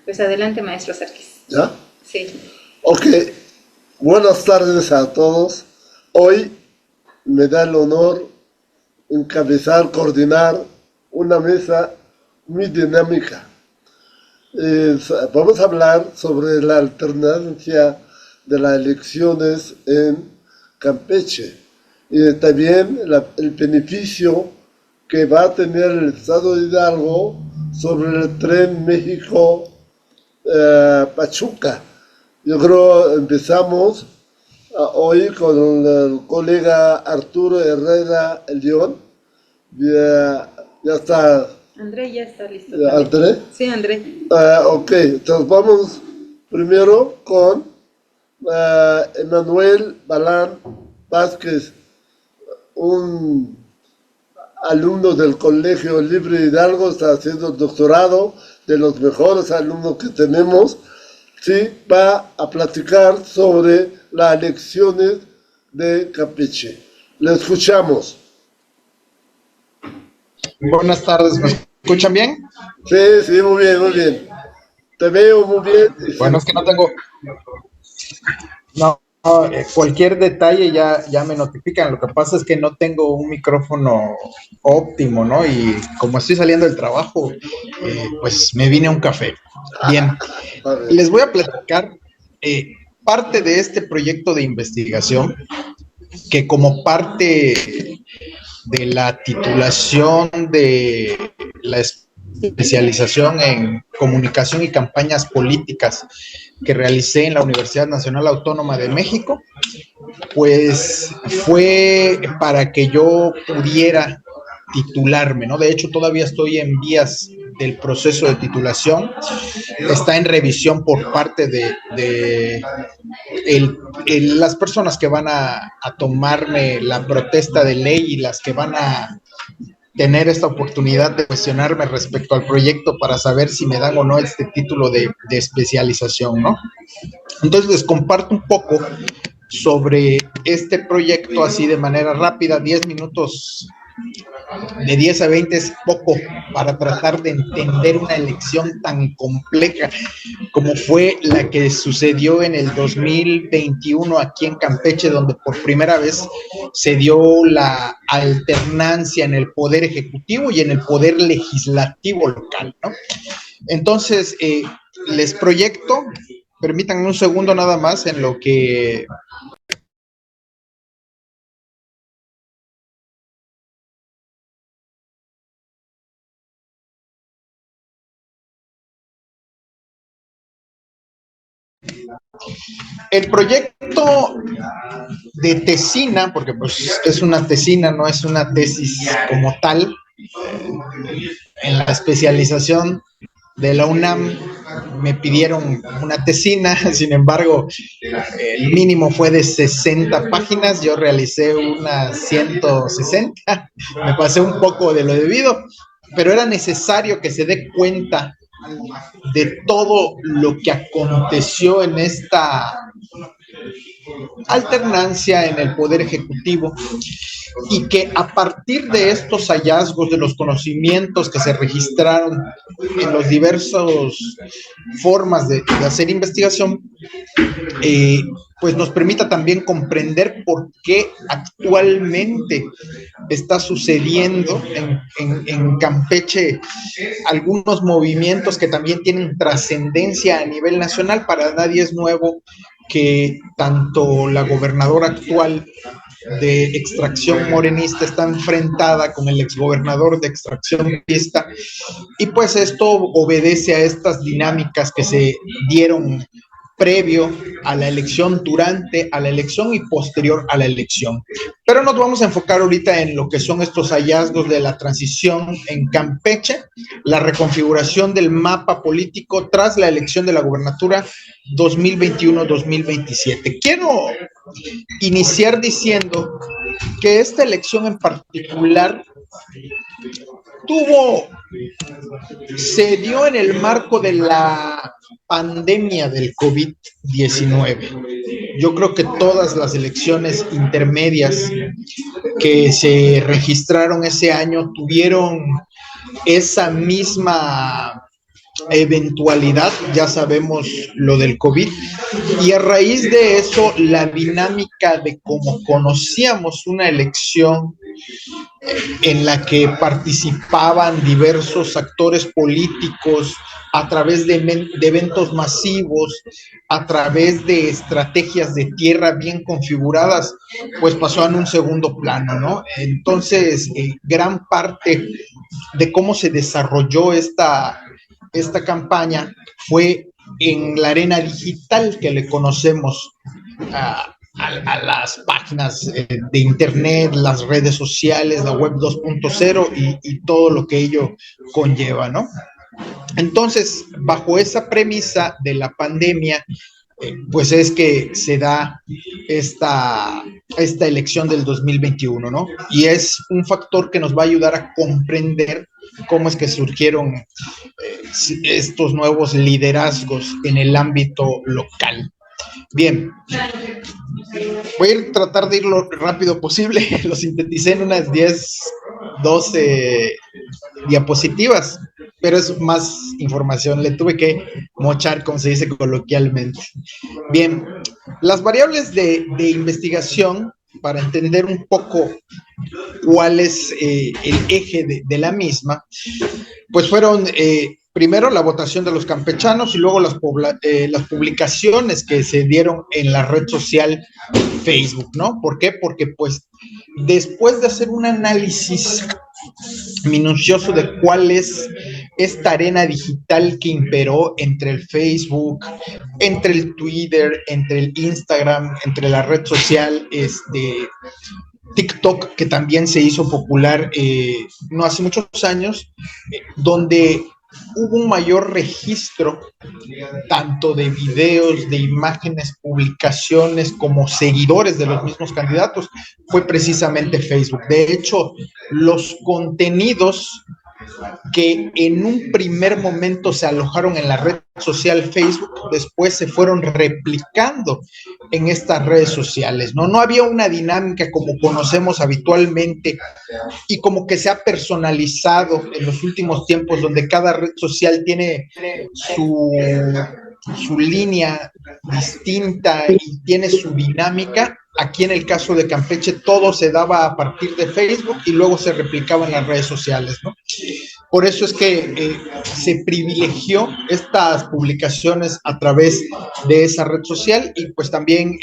Pues adelante, maestro Sarkis. ¿Ya? Sí. Ok, buenas tardes a todos. Hoy me da el honor encabezar, coordinar una mesa muy dinámica. Vamos a hablar sobre la alternancia de las elecciones en Campeche y también el beneficio que va a tener el Estado de Hidalgo sobre el tren México-Pachuca. Yo creo empezamos hoy con el colega Arturo Herrera León. Ya está. André ya está listo también. ¿André? Sí, André. Ok, entonces vamos primero con Emanuel Balán Vázquez, un alumno del Colegio Libre Hidalgo, está haciendo el doctorado, de los mejores alumnos que tenemos. Sí, va a platicar sobre las elecciones de Campeche. Le escuchamos. Buenas tardes, ¿me escuchan bien? Sí, sí, muy bien, muy bien. Te veo muy bien. Bueno, es que no tengo... No, cualquier detalle ya me notifican. Lo que pasa es que no tengo un micrófono óptimo, ¿no? Y como estoy saliendo del trabajo, pues me vine a un café. Bien, les voy a platicar parte de este proyecto de investigación que como parte de la titulación de la especialización en comunicación y campañas políticas que realicé en la Universidad Nacional Autónoma de México, pues fue para que yo pudiera titularme, ¿no? De hecho, todavía estoy en vías del proceso de titulación, está en revisión por parte de las personas que van a tomarme la protesta de ley y las que van a tener esta oportunidad de cuestionarme respecto al proyecto para saber si me dan o no este título de especialización, ¿no? Entonces les comparto un poco sobre este proyecto así de manera rápida, 10 minutos, de 10 a 20 es poco para tratar de entender una elección tan compleja como fue la que sucedió en el 2021 aquí en Campeche, donde por primera vez se dio la alternancia en el poder ejecutivo y en el poder legislativo local, ¿no? Entonces, les proyecto, permítanme un segundo nada más en lo que... El proyecto de tesina, porque pues es una tesina, no es una tesis como tal, en la especialización de la UNAM me pidieron una tesina, sin embargo, el mínimo fue de 60 páginas, yo realicé unas 160, me pasé un poco de lo debido, pero era necesario que se dé cuenta de todo lo que aconteció en esta alternancia en el poder ejecutivo y que a partir de estos hallazgos, de los conocimientos que se registraron en los diversos formas de hacer investigación, pues nos permita también comprender por qué actualmente está sucediendo en Campeche algunos movimientos que también tienen trascendencia a nivel nacional. Para nadie es nuevo que tanto la gobernadora actual de extracción morenista está enfrentada con el exgobernador de extracción priista, y pues esto obedece a estas dinámicas que se dieron previo a la elección, durante a la elección y posterior a la elección. Pero nos vamos a enfocar ahorita en lo que son estos hallazgos de la transición en Campeche, la reconfiguración del mapa político tras la elección de la gubernatura 2021-2027. Quiero iniciar diciendo que esta elección en particular se dio en el marco de la pandemia del COVID-19. Yo creo que todas las elecciones intermedias que se registraron ese año tuvieron esa misma eventualidad, ya sabemos lo del COVID, y a raíz de eso la dinámica de cómo conocíamos una elección en la que participaban diversos actores políticos a través de eventos masivos, a través de estrategias de tierra bien configuradas, pues pasó en un segundo plano, ¿no? Entonces, gran parte de cómo se desarrolló esta campaña fue en la arena digital que le conocemos a las páginas de internet, las redes sociales, la web 2.0 y todo lo que ello conlleva, ¿no? Entonces, bajo esa premisa de la pandemia, pues es que se da esta elección del 2021, ¿no? Y es un factor que nos va a ayudar a comprender cómo es que surgieron estos nuevos liderazgos en el ámbito local. Bien, voy a tratar de ir lo rápido posible, lo sinteticé en unas 10, 12 diapositivas, pero es más información, le tuve que mochar, como se dice coloquialmente. Bien, las variables de investigación, para entender un poco cuál es el eje de la misma, pues fueron primero la votación de los campechanos y luego las publicaciones que se dieron en la red social Facebook, ¿no? ¿Por qué? Porque pues después de hacer un análisis minucioso de cuál es esta arena digital que imperó entre el Facebook, entre el Twitter, entre el Instagram, entre la red social, TikTok, que también se hizo popular no hace muchos años, donde hubo un mayor registro tanto de videos, de imágenes, publicaciones, como seguidores de los mismos candidatos, fue precisamente Facebook. De hecho, los contenidos que en un primer momento se alojaron en la red social Facebook, después se fueron replicando en estas redes sociales, ¿no? No había una dinámica como conocemos habitualmente y como que se ha personalizado en los últimos tiempos, donde cada red social tiene su línea distinta y tiene su dinámica. Aquí en el caso de Campeche todo se daba a partir de Facebook y luego se replicaba en las redes sociales, ¿no? Por eso es que se privilegió estas publicaciones a través de esa red social y pues también,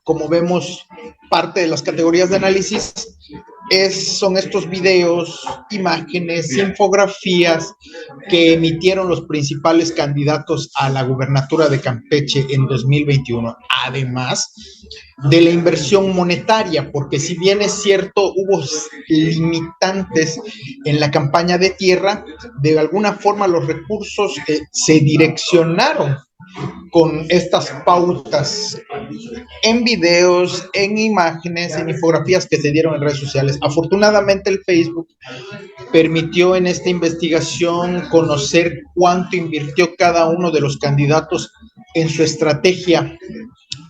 como vemos, parte de las categorías de análisis son estos videos, imágenes, infografías que emitieron los principales candidatos a la gubernatura de Campeche en 2021. Además de la inversión monetaria, porque si bien es cierto, hubo limitantes en la campaña de tierra, de alguna forma los recursos se direccionaron con estas pautas en videos, en imágenes, en infografías que se dieron en redes sociales. Afortunadamente el Facebook permitió en esta investigación conocer cuánto invirtió cada uno de los candidatos en su estrategia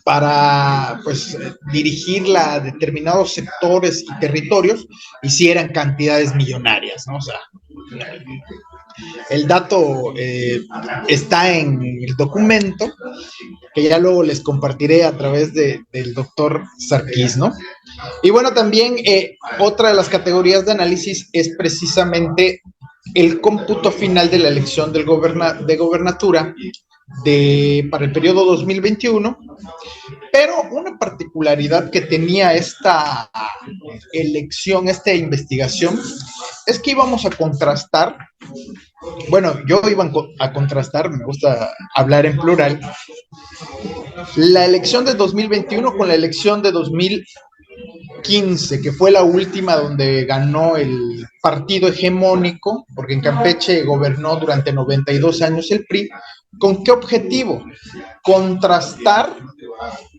para pues dirigirla a determinados sectores y territorios, y si eran cantidades millonarias, ¿no? O sea, el dato está en el documento, que ya luego les compartiré a través del doctor Sarkis, ¿no? Y bueno, también otra de las categorías de análisis es precisamente el cómputo final de la elección de gobernatura para el periodo 2021, pero una particularidad que tenía esta elección, esta investigación, es que íbamos a contrastar, bueno, yo iba a contrastar, me gusta hablar en plural, la elección de 2021 con la elección de 2015, que fue la última donde ganó el partido hegemónico, porque en Campeche gobernó durante 92 años el PRI. ¿Con qué objetivo? Contrastar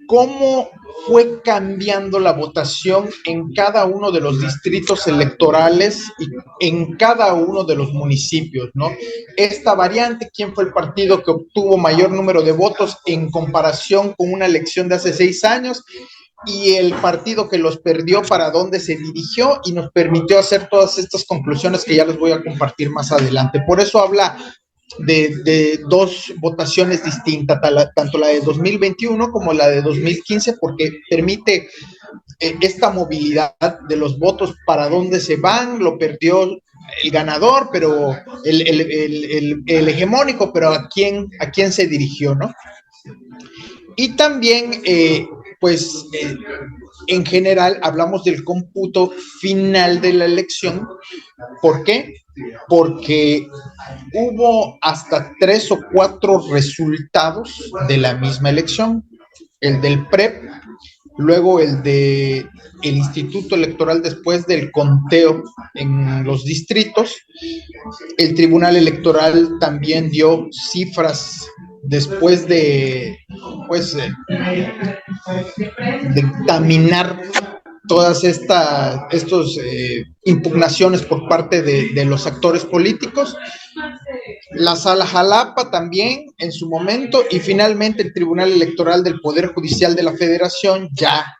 cómo fue cambiando la votación en cada uno de los distritos electorales y en cada uno de los municipios, ¿no? Esta variante, quién fue el partido que obtuvo mayor número de votos en comparación con una elección de hace 6 años, y el partido que los perdió, para dónde se dirigió, y nos permitió hacer todas estas conclusiones que ya les voy a compartir más adelante. Por eso habla de dos votaciones distintas, tanto la de 2021 como la de 2015, porque permite esta movilidad de los votos, para dónde se van. Lo perdió el ganador, pero el hegemónico, pero a quién se dirigió, ¿no? Y también, en general, hablamos del cómputo final de la elección. ¿Por qué? Porque hubo hasta 3 o 4 resultados de la misma elección. El del PREP, luego el del Instituto Electoral después del conteo en los distritos. El Tribunal Electoral también dio cifras después de examinar todas estas impugnaciones por parte de los actores políticos. La Sala Jalapa también en su momento, y finalmente el Tribunal Electoral del Poder Judicial de la Federación ya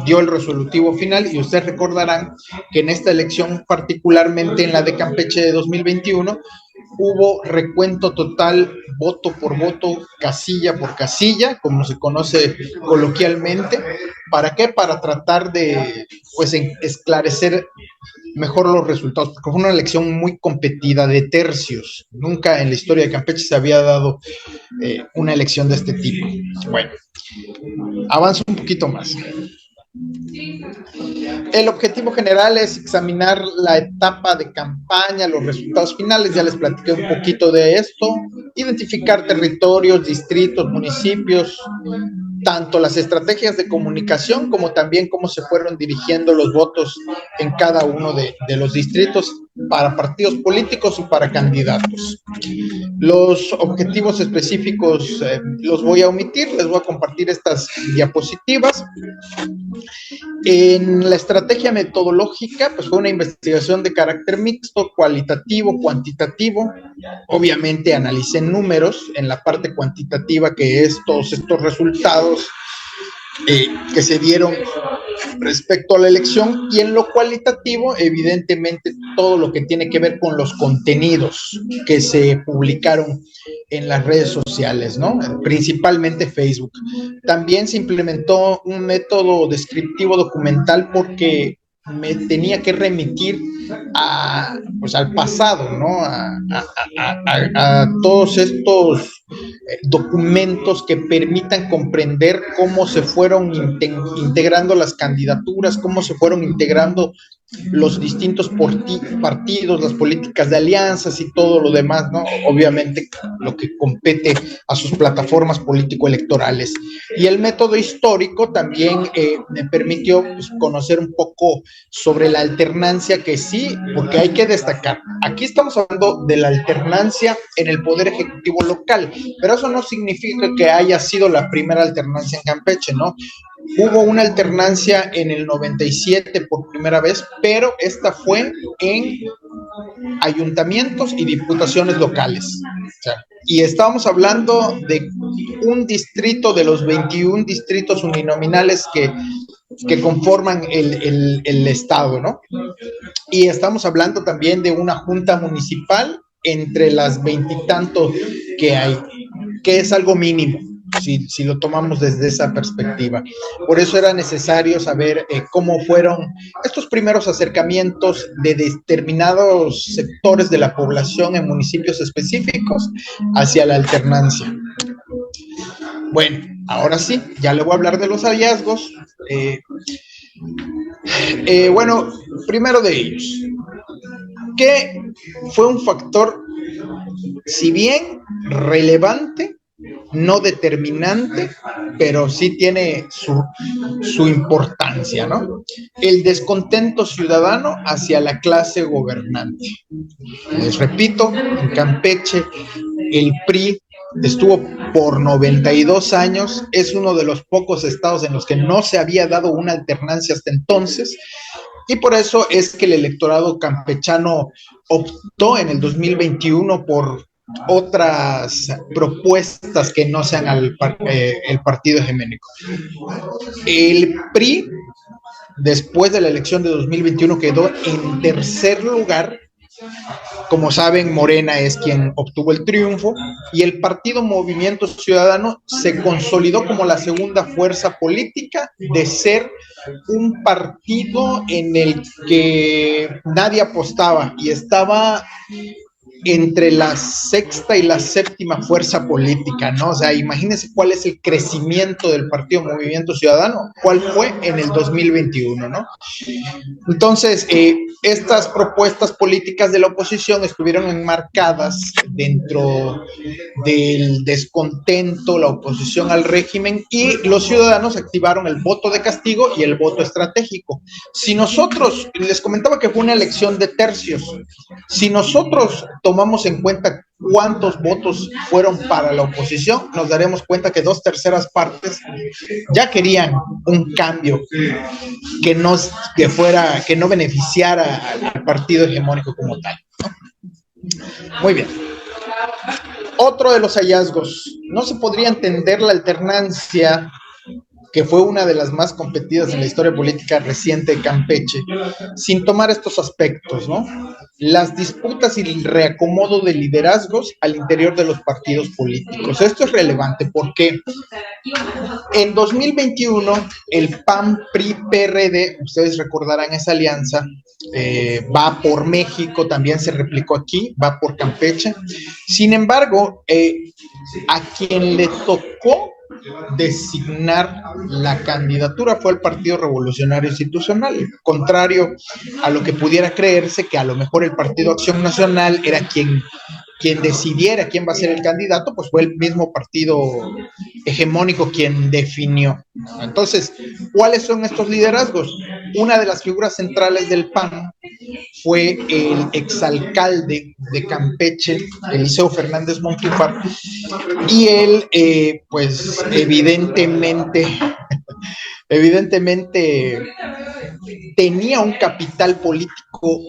dio el resolutivo final. Y ustedes recordarán que en esta elección, particularmente en la de Campeche de 2021, hubo recuento total, voto por voto, casilla por casilla, como se conoce coloquialmente. ¿Para qué? Para tratar de esclarecer mejor los resultados, porque fue una elección muy competida, de tercios. Nunca en la historia de Campeche se había dado una elección de este tipo. Bueno, avanzo un poquito más. El objetivo general es examinar la etapa de campaña, los resultados finales. Ya les platiqué un poquito de esto. Identificar territorios, distritos, municipios, tanto las estrategias de comunicación como también cómo se fueron dirigiendo los votos en cada uno de los distritos para partidos políticos y para candidatos. Los objetivos específicos los voy a omitir, les voy a compartir estas diapositivas. En la estrategia metodológica, pues fue una investigación de carácter mixto, cualitativo, cuantitativo. Obviamente analicé números en la parte cuantitativa, que es todos estos resultados que se dieron respecto a la elección, y en lo cualitativo, evidentemente, todo lo que tiene que ver con los contenidos que se publicaron en las redes sociales, ¿no? Principalmente Facebook. También se implementó un método descriptivo documental, porque me tenía que remitir al pasado, ¿no? A todos estos documentos que permitan comprender cómo se fueron integrando las candidaturas, cómo se fueron integrando los distintos partidos, las políticas de alianzas y todo lo demás, ¿no? Obviamente lo que compete a sus plataformas político-electorales. Y el método histórico también me permitió conocer un poco sobre la alternancia, que sí, porque hay que destacar, aquí estamos hablando de la alternancia en el Poder Ejecutivo local, pero eso no significa que haya sido la primera alternancia en Campeche, ¿no? Hubo una alternancia en el 97 por primera vez, pero esta fue en ayuntamientos y diputaciones locales. O sea, y estábamos hablando de un distrito de los 21 distritos uninominales que conforman el estado, ¿no? Y estamos hablando también de una junta municipal entre las 20 y tanto que hay, que es algo mínimo, si lo tomamos desde esa perspectiva. Por eso era necesario saber cómo fueron estos primeros acercamientos de determinados sectores de la población en municipios específicos hacia la alternancia. Bueno, ahora sí, ya le voy a hablar de los hallazgos. Bueno, primero de ellos, que fue un factor, si bien relevante, no determinante, pero sí tiene su importancia, ¿no? El descontento ciudadano hacia la clase gobernante. Les repito, en Campeche, el PRI estuvo por 92 años, es uno de los pocos estados en los que no se había dado una alternancia hasta entonces, y por eso es que el electorado campechano optó en el 2021 por otras propuestas que no sean el partido hegemónico. El PRI, después de la elección de 2021, quedó en tercer lugar Como saben, Morena es quien obtuvo el triunfo y el partido Movimiento Ciudadano se consolidó como la segunda fuerza política de ser un partido en el que nadie apostaba y estaba entre la sexta y la séptima fuerza política, ¿no? O sea, imagínense cuál es el crecimiento del partido Movimiento Ciudadano, cuál fue en el 2021, ¿no? Entonces, estas propuestas políticas de la oposición estuvieron enmarcadas dentro del descontento, la oposición al régimen, y los ciudadanos activaron el voto de castigo y el voto estratégico. Si nosotros, les comentaba que fue una elección de tercios, si nosotros tomamos en cuenta cuántos votos fueron para la oposición, nos daremos cuenta que 2/3 partes ya querían un cambio que no beneficiara al partido hegemónico como tal, ¿no? Muy bien. Otro de los hallazgos, no se podría entender la alternancia, que fue una de las más competidas en la historia política reciente de Campeche, sin tomar estos aspectos, ¿no? Las disputas y el reacomodo de liderazgos al interior de los partidos políticos. Esto es relevante porque en 2021 el PAN, PRI, PRD, ustedes recordarán esa alianza, va por México, también se replicó aquí, va por Campeche. Sin embargo, a quien le tocó designar la candidatura fue el Partido Revolucionario Institucional, contrario a lo que pudiera creerse, que a lo mejor el Partido Acción Nacional era quien decidiera quién va a ser el candidato, pues fue el mismo partido hegemónico quien definió. Entonces, ¿cuáles son estos liderazgos? Una de las figuras centrales del PAN fue el exalcalde de Campeche, Eliseo Fernández Montúfar, y él, pues evidentemente tenía un capital político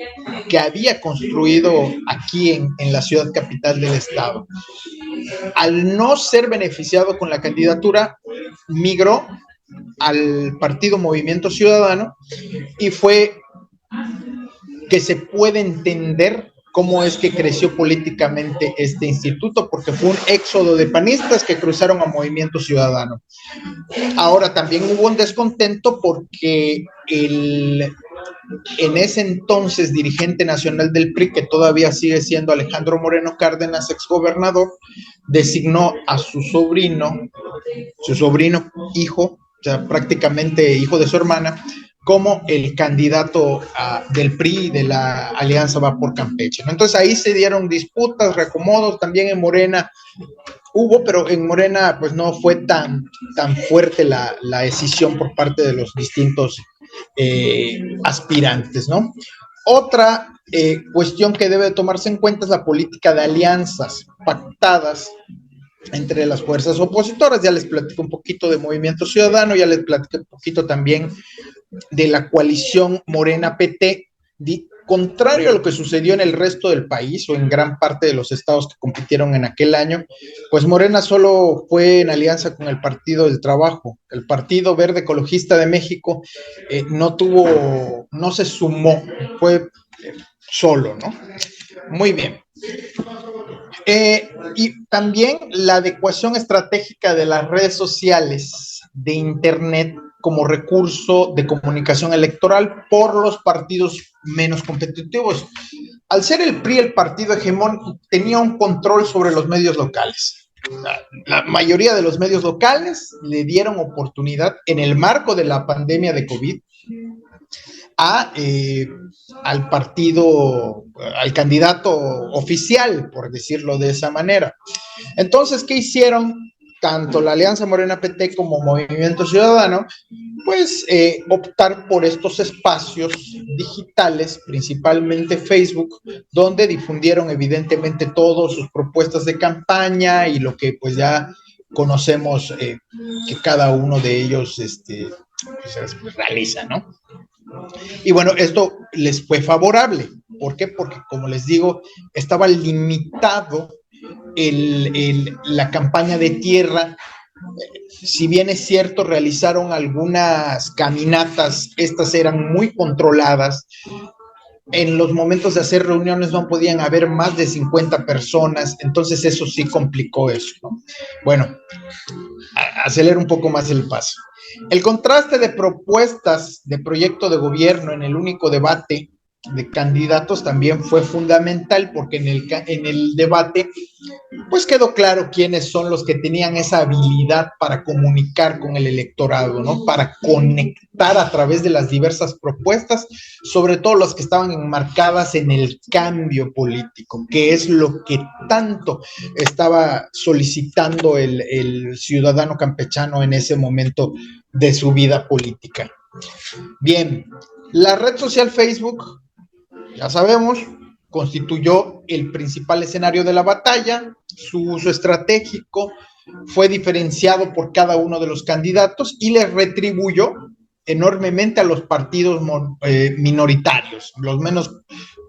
que había construido aquí en la ciudad capital del estado. Al no ser beneficiado con la candidatura, migró al partido Movimiento Ciudadano y fue que se puede entender cómo es que creció políticamente este instituto, porque fue un éxodo de panistas que cruzaron a Movimiento Ciudadano. Ahora también hubo un descontento porque en ese entonces dirigente nacional del PRI, que todavía sigue siendo Alejandro Moreno Cárdenas, exgobernador, designó a su sobrino hijo, o sea, prácticamente hijo de su hermana, como el candidato del PRI de la Alianza Va por Campeche, ¿no? Entonces ahí se dieron disputas, reacomodos, también en Morena hubo, pero en Morena pues no fue tan fuerte la decisión por parte de los distintos aspirantes, ¿no? Otra cuestión que debe tomarse en cuenta es la política de alianzas pactadas entre las fuerzas opositoras. Ya les platico un poquito de Movimiento Ciudadano, ya les platico un poquito también de la coalición Morena-PT. Contrario a lo que sucedió en el resto del país o en gran parte de los estados que compitieron en aquel año, pues Morena solo fue en alianza con el Partido del Trabajo. El Partido Verde Ecologista de México no se sumó, fue solo, ¿no? Muy bien. Y también la adecuación estratégica de las redes sociales, de Internet, como recurso de comunicación electoral por los partidos menos competitivos. Al ser el PRI el partido hegemónico, tenía un control sobre los medios locales. La mayoría de los medios locales le dieron oportunidad en el marco de la pandemia de COVID al partido, al candidato oficial, por decirlo de esa manera. Entonces, ¿qué hicieron? Tanto la Alianza Morena-PT como Movimiento Ciudadano, pues optar por estos espacios digitales, principalmente Facebook, donde difundieron evidentemente todas sus propuestas de campaña y lo que pues ya conocemos que cada uno de ellos pues, realiza, ¿no? Y bueno, esto les fue favorable. ¿Por qué? Porque, como les digo, estaba limitado la campaña de tierra. Si bien es cierto, realizaron algunas caminatas, estas eran muy controladas, en los momentos de hacer reuniones no podían haber más de 50 personas, entonces eso sí complicó eso, ¿no? Bueno, acelera un poco más el paso. El contraste de propuestas de proyecto de gobierno en el único debate de candidatos también fue fundamental porque en el debate pues quedó claro quiénes son los que tenían esa habilidad para comunicar con el electorado, ¿no? Para conectar a través de las diversas propuestas, sobre todo las que estaban enmarcadas en el cambio político, que es lo que tanto estaba solicitando el ciudadano campechano en ese momento de su vida política. Bien, la red social Facebook, ya sabemos, constituyó el principal escenario de la batalla. Su uso estratégico fue diferenciado por cada uno de los candidatos y les retribuyó enormemente a los partidos minoritarios, los menos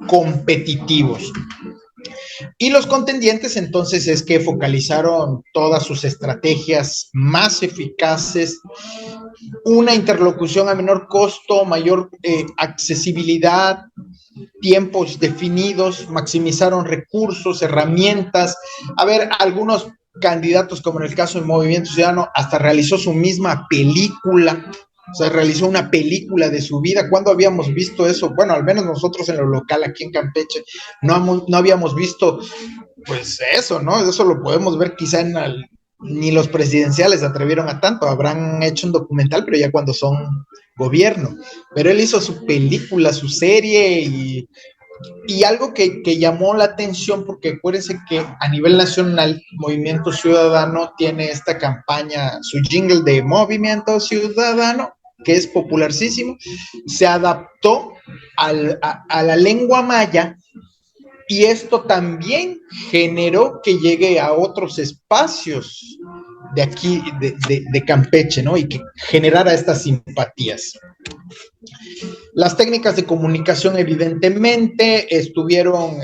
competitivos. Y los contendientes entonces es que focalizaron todas sus estrategias más eficaces, una interlocución a menor costo, mayor accesibilidad, tiempos definidos, maximizaron recursos, herramientas. A ver, algunos candidatos, como en el caso del Movimiento Ciudadano, hasta realizó su misma película, o sea, realizó una película de su vida. ¿Cuándo habíamos visto eso? Bueno, al menos nosotros en lo local, aquí en Campeche, no habíamos visto, pues eso, ¿no? Eso lo podemos ver quizá ni los presidenciales se atrevieron a tanto, habrán hecho un documental, pero ya cuando son gobierno. Pero él hizo su película, su serie y algo que llamó la atención, porque acuérdense que a nivel nacional Movimiento Ciudadano tiene esta campaña, su jingle de Movimiento Ciudadano, que es popularísimo, se adaptó a la lengua maya, y esto también generó que llegue a otros espacios de aquí, de Campeche, ¿no? Y que generara estas simpatías. Las técnicas de comunicación evidentemente estuvieron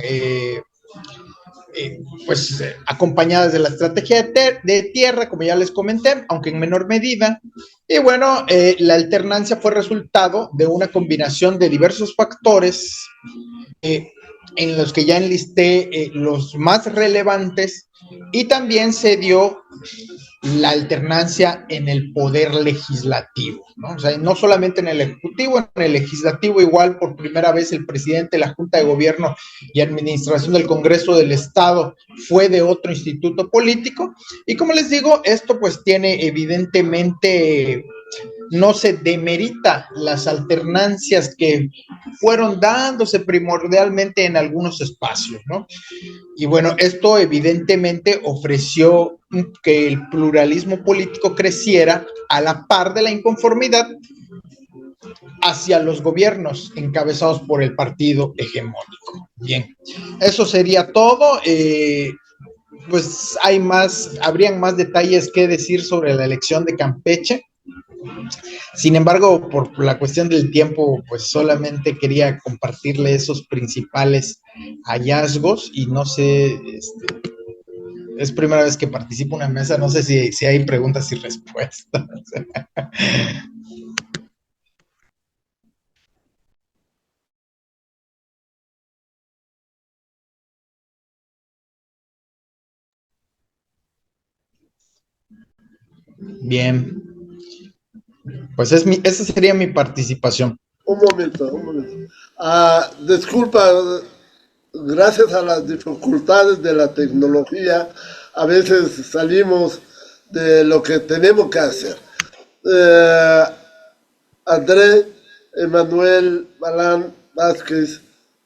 acompañadas de la estrategia de tierra, como ya les comenté, aunque en menor medida. Y bueno, la alternancia fue resultado de una combinación de diversos factores en los que ya enlisté los más relevantes, y también se dio la alternancia en el poder legislativo, ¿no? O sea, no solamente en el ejecutivo, en el legislativo igual por primera vez el presidente de la Junta de Gobierno y Administración del Congreso del Estado fue de otro instituto político, y como les digo, esto pues tiene evidentemente, no se demerita las alternancias que fueron dándose primordialmente en algunos espacios, ¿no? Y bueno, esto evidentemente ofreció que el pluralismo político creciera a la par de la inconformidad hacia los gobiernos encabezados por el partido hegemónico. Bien, eso sería todo. Pues habrían más detalles que decir sobre la elección de Campeche. Sin embargo, por la cuestión del tiempo, pues solamente quería compartirle esos principales hallazgos, y no sé, es primera vez que participo en una mesa, no sé si hay preguntas y respuestas. Bien, pues esa sería mi participación. Un momento, un momento. Disculpa, gracias a las dificultades de la tecnología, a veces salimos de lo que tenemos que hacer. André Emanuel Balán Vázquez,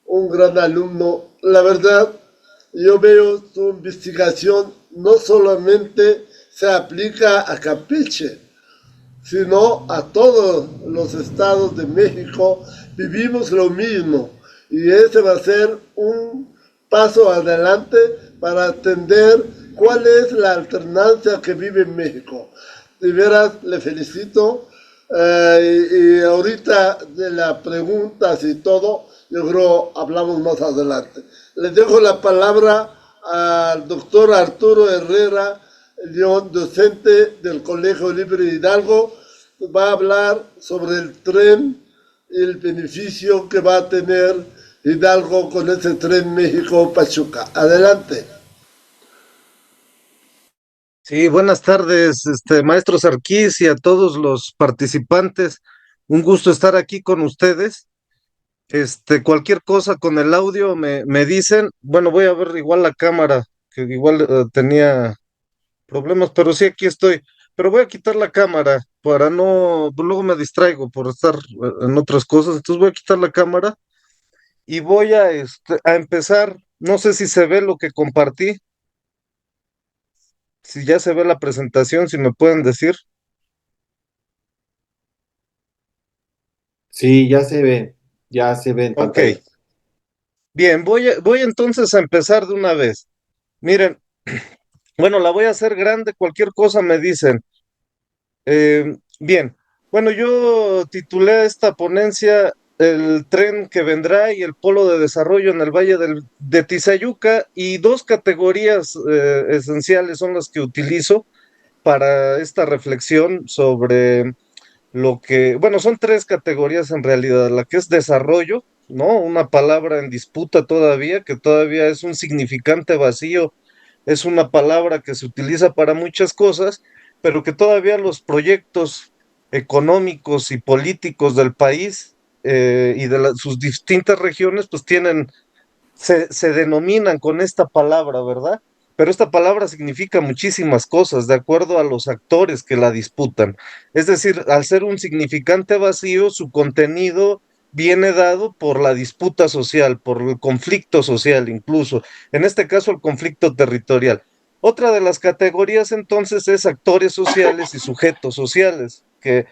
un gran alumno. La verdad, yo veo tu investigación no solamente se aplica a Campeche, sino a todos los estados de México. Vivimos lo mismo, y ese va a ser un paso adelante para entender cuál es la alternancia que vive en México. De veras, le felicito. Y ahorita de las preguntas y todo, yo creo hablamos más adelante. Le dejo la palabra al doctor Arturo Herrera León, docente del Colegio Libre de Hidalgo. Va a hablar sobre el tren y el beneficio que va a tener Hidalgo con ese tren México-Pachuca. Adelante. Sí, buenas tardes, maestro Sarkis y a todos los participantes. Un gusto estar aquí con ustedes. Cualquier cosa con el audio me dicen. Bueno, voy a ver igual la cámara, que igual tenía problemas, pero sí aquí estoy. Pero voy a quitar la cámara para no, pues luego me distraigo por estar en otras cosas. Entonces voy a quitar la cámara y voy a empezar. No sé si se ve lo que compartí, si ya se ve la presentación, si me pueden decir. Sí, ya se ve en Ok. pantalla. Bien, voy entonces a empezar de una vez. Miren, bueno, la voy a hacer grande, cualquier cosa me dicen. Bien, bueno, yo titulé esta ponencia El tren que vendrá y el polo de desarrollo en el Valle de Tizayuca, y dos categorías esenciales son las que utilizo para esta reflexión sobre lo que, bueno, son tres categorías en realidad, la que es desarrollo, ¿no? Una palabra en disputa todavía, que todavía es un significante vacío, es una palabra que se utiliza para muchas cosas, pero que todavía los proyectos económicos y políticos del país y de sus distintas regiones, pues se denominan con esta palabra, ¿verdad? Pero esta palabra significa muchísimas cosas de acuerdo a los actores que la disputan. Es decir, al ser un significante vacío, su contenido viene dado por la disputa social, por el conflicto social incluso, en este caso el conflicto territorial. Otra de las categorías entonces es actores sociales y sujetos sociales, que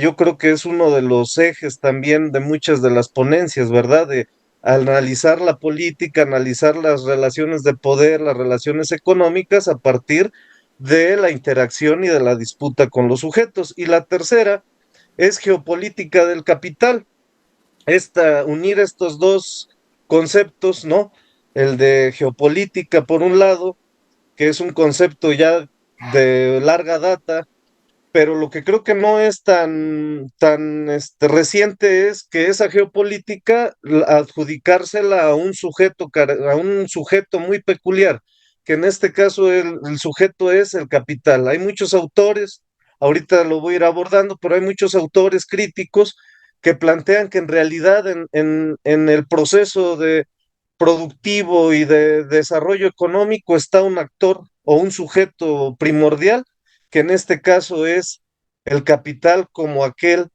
yo creo que es uno de los ejes también de muchas de las ponencias, ¿verdad? De analizar la política, analizar las relaciones de poder, las relaciones económicas a partir de la interacción y de la disputa con los sujetos. Y la tercera es geopolítica del capital. Unir estos dos conceptos, ¿no? El de geopolítica, por un lado, que es un concepto ya de larga data, pero lo que creo que no es tan reciente es que esa geopolítica adjudicársela a un a un sujeto muy peculiar, que en este caso el sujeto es el capital. Hay muchos autores, ahorita lo voy a ir abordando, pero hay muchos autores críticos que plantean que en realidad en el proceso de productivo y de desarrollo económico está un actor o un sujeto primordial, que en este caso es el capital como aquel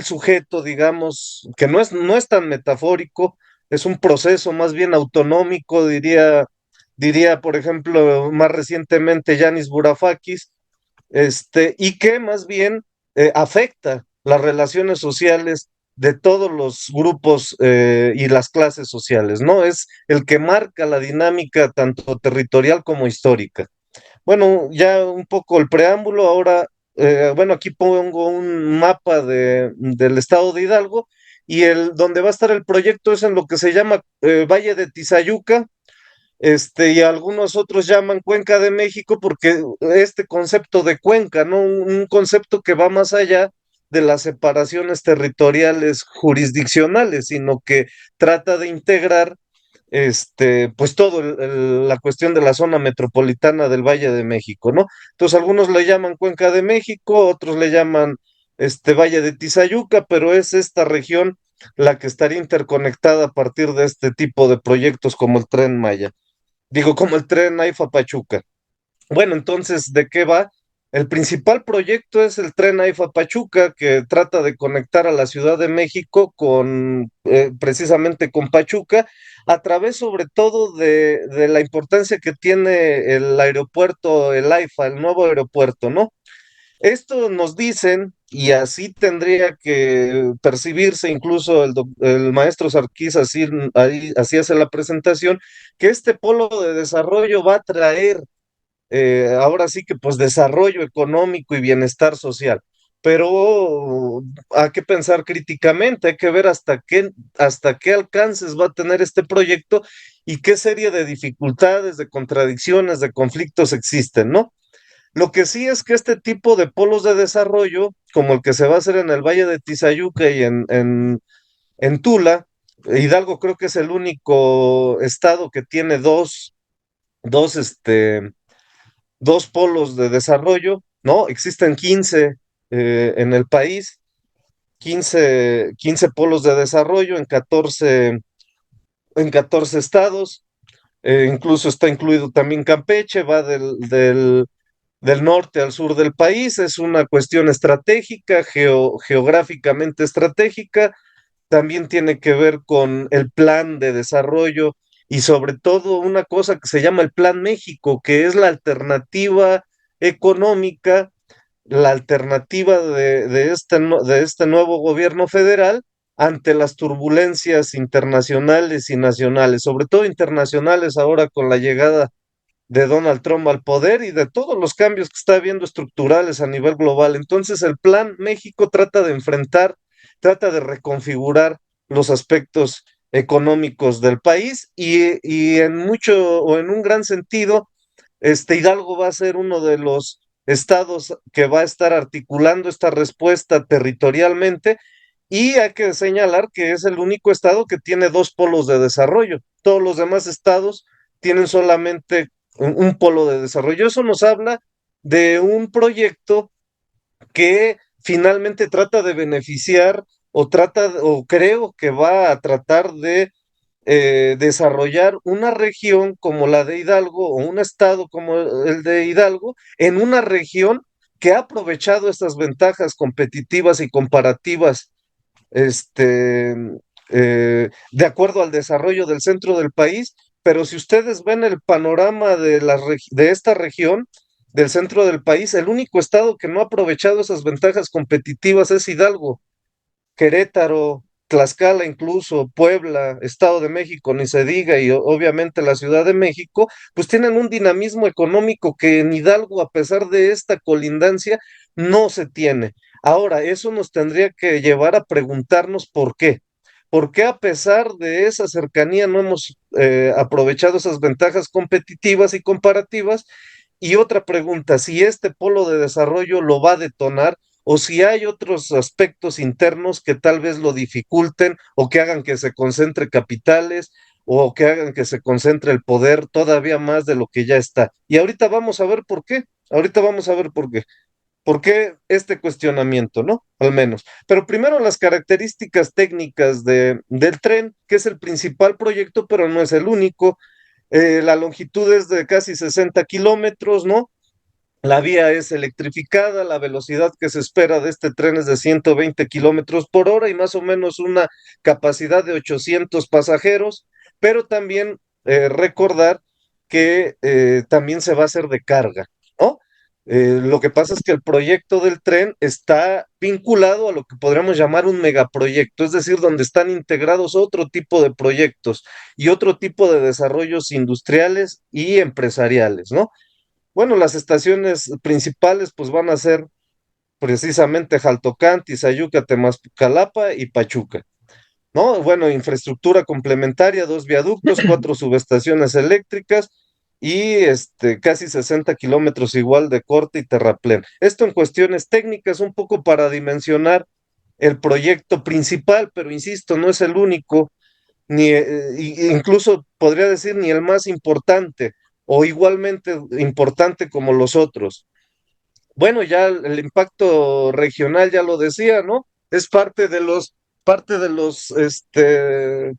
sujeto, digamos, que no es tan metafórico, es un proceso más bien autonómico, diría, por ejemplo, más recientemente Yanis Varoufakis, y que más bien afecta las relaciones sociales de todos los grupos y las clases sociales, ¿no? Es el que marca la dinámica tanto territorial como histórica. Bueno, ya un poco el preámbulo, ahora, bueno, aquí pongo un mapa del estado de Hidalgo y donde va a estar el proyecto es en lo que se llama Valle de Tizayuca, y algunos otros llaman Cuenca de México porque este concepto de cuenca, ¿no? Un concepto que va más allá de las separaciones territoriales jurisdiccionales, sino que trata de integrar pues todo la cuestión de la zona metropolitana del Valle de México, ¿no? Entonces algunos le llaman Cuenca de México, otros le llaman Valle de Tizayuca, pero es esta región la que estaría interconectada a partir de este tipo de proyectos como el Tren Maya. Digo, como el Tren AIFA Pachuca. Bueno, entonces, ¿de qué va? El principal proyecto es el Tren AIFA Pachuca, que trata de conectar a la Ciudad de México con, precisamente con Pachuca, a través sobre todo de la importancia que tiene el aeropuerto, el AIFA, el nuevo aeropuerto, ¿no? Esto nos dicen, y así tendría que percibirse, incluso el maestro Sarkis así hace la presentación, que este polo de desarrollo va a traer ahora sí que pues desarrollo económico y bienestar social. Pero hay que pensar críticamente, hay que ver hasta qué alcances va a tener este proyecto y qué serie de dificultades, de contradicciones, de conflictos existen, ¿no? Lo que sí es que este tipo de polos de desarrollo, como el que se va a hacer en el Valle de Tizayuca y en Tula, Hidalgo creo que es el único estado que tiene dos, este, dos polos de desarrollo, ¿no? Existen 15 en el país, 15 polos de desarrollo en 14 estados, incluso está incluido también Campeche, va del norte al sur del país, es una cuestión estratégica, geográficamente estratégica, también tiene que ver con el plan de desarrollo y sobre todo una cosa que se llama el Plan México, que es la alternativa económica, la alternativa de este nuevo gobierno federal ante las turbulencias internacionales y nacionales, sobre todo internacionales ahora con la llegada de Donald Trump al poder y de todos los cambios que está habiendo estructurales a nivel global. Entonces, el Plan México trata de enfrentar, trata de reconfigurar los aspectos económicos del país y en mucho o en un gran sentido, Hidalgo va a ser uno de los estados que va a estar articulando esta respuesta territorialmente y hay que señalar que es el único estado que tiene dos polos de desarrollo. Todos los demás estados tienen solamente un polo de desarrollo. Eso nos habla de un proyecto que finalmente trata de beneficiar o creo que va a tratar de desarrollar una región como la de Hidalgo o un estado como el de Hidalgo en una región que ha aprovechado estas ventajas competitivas y comparativas este, de acuerdo al desarrollo del centro del país, pero si ustedes ven el panorama de esta región, del centro del país, el único estado que no ha aprovechado esas ventajas competitivas es Hidalgo. Querétaro, Tlaxcala, incluso Puebla, Estado de México, ni se diga, y obviamente la Ciudad de México, pues tienen un dinamismo económico que en Hidalgo, a pesar de esta colindancia, no se tiene. Ahora, eso nos tendría que llevar a preguntarnos por qué. ¿Por qué a pesar de esa cercanía no hemos aprovechado esas ventajas competitivas y comparativas? Y otra pregunta, si este polo de desarrollo lo va a detonar o si hay otros aspectos internos que tal vez lo dificulten o que hagan que se concentre capitales o que hagan que se concentre el poder todavía más de lo que ya está. Y ahorita vamos a ver por qué. Ahorita vamos a ver por qué. ¿Por qué este cuestionamiento, no? Al menos. Pero primero las características técnicas del tren, que es el principal proyecto, pero no es el único. La longitud es de casi 60 kilómetros, ¿no? La vía es electrificada, la velocidad que se espera de este tren es de 120 kilómetros por hora y más o menos una capacidad de 800 pasajeros, pero también recordar que también se va a hacer de carga, ¿no? Lo que pasa es que el proyecto del tren está vinculado a lo que podríamos llamar un megaproyecto, es decir, donde están integrados otro tipo de proyectos y otro tipo de desarrollos industriales y empresariales, ¿no? Bueno, las estaciones principales pues van a ser precisamente Jaltocán, Tizayuca, Temascalapa y Pachuca, ¿no? Bueno, infraestructura complementaria, dos viaductos, cuatro subestaciones eléctricas y casi 60 kilómetros igual de corte y terraplén. Esto en cuestiones técnicas, un poco para dimensionar el proyecto principal, pero insisto, no es el único, incluso podría decir ni el más importante o igualmente importante como los otros. Bueno, ya el impacto regional ya lo decía, ¿no? Es parte de los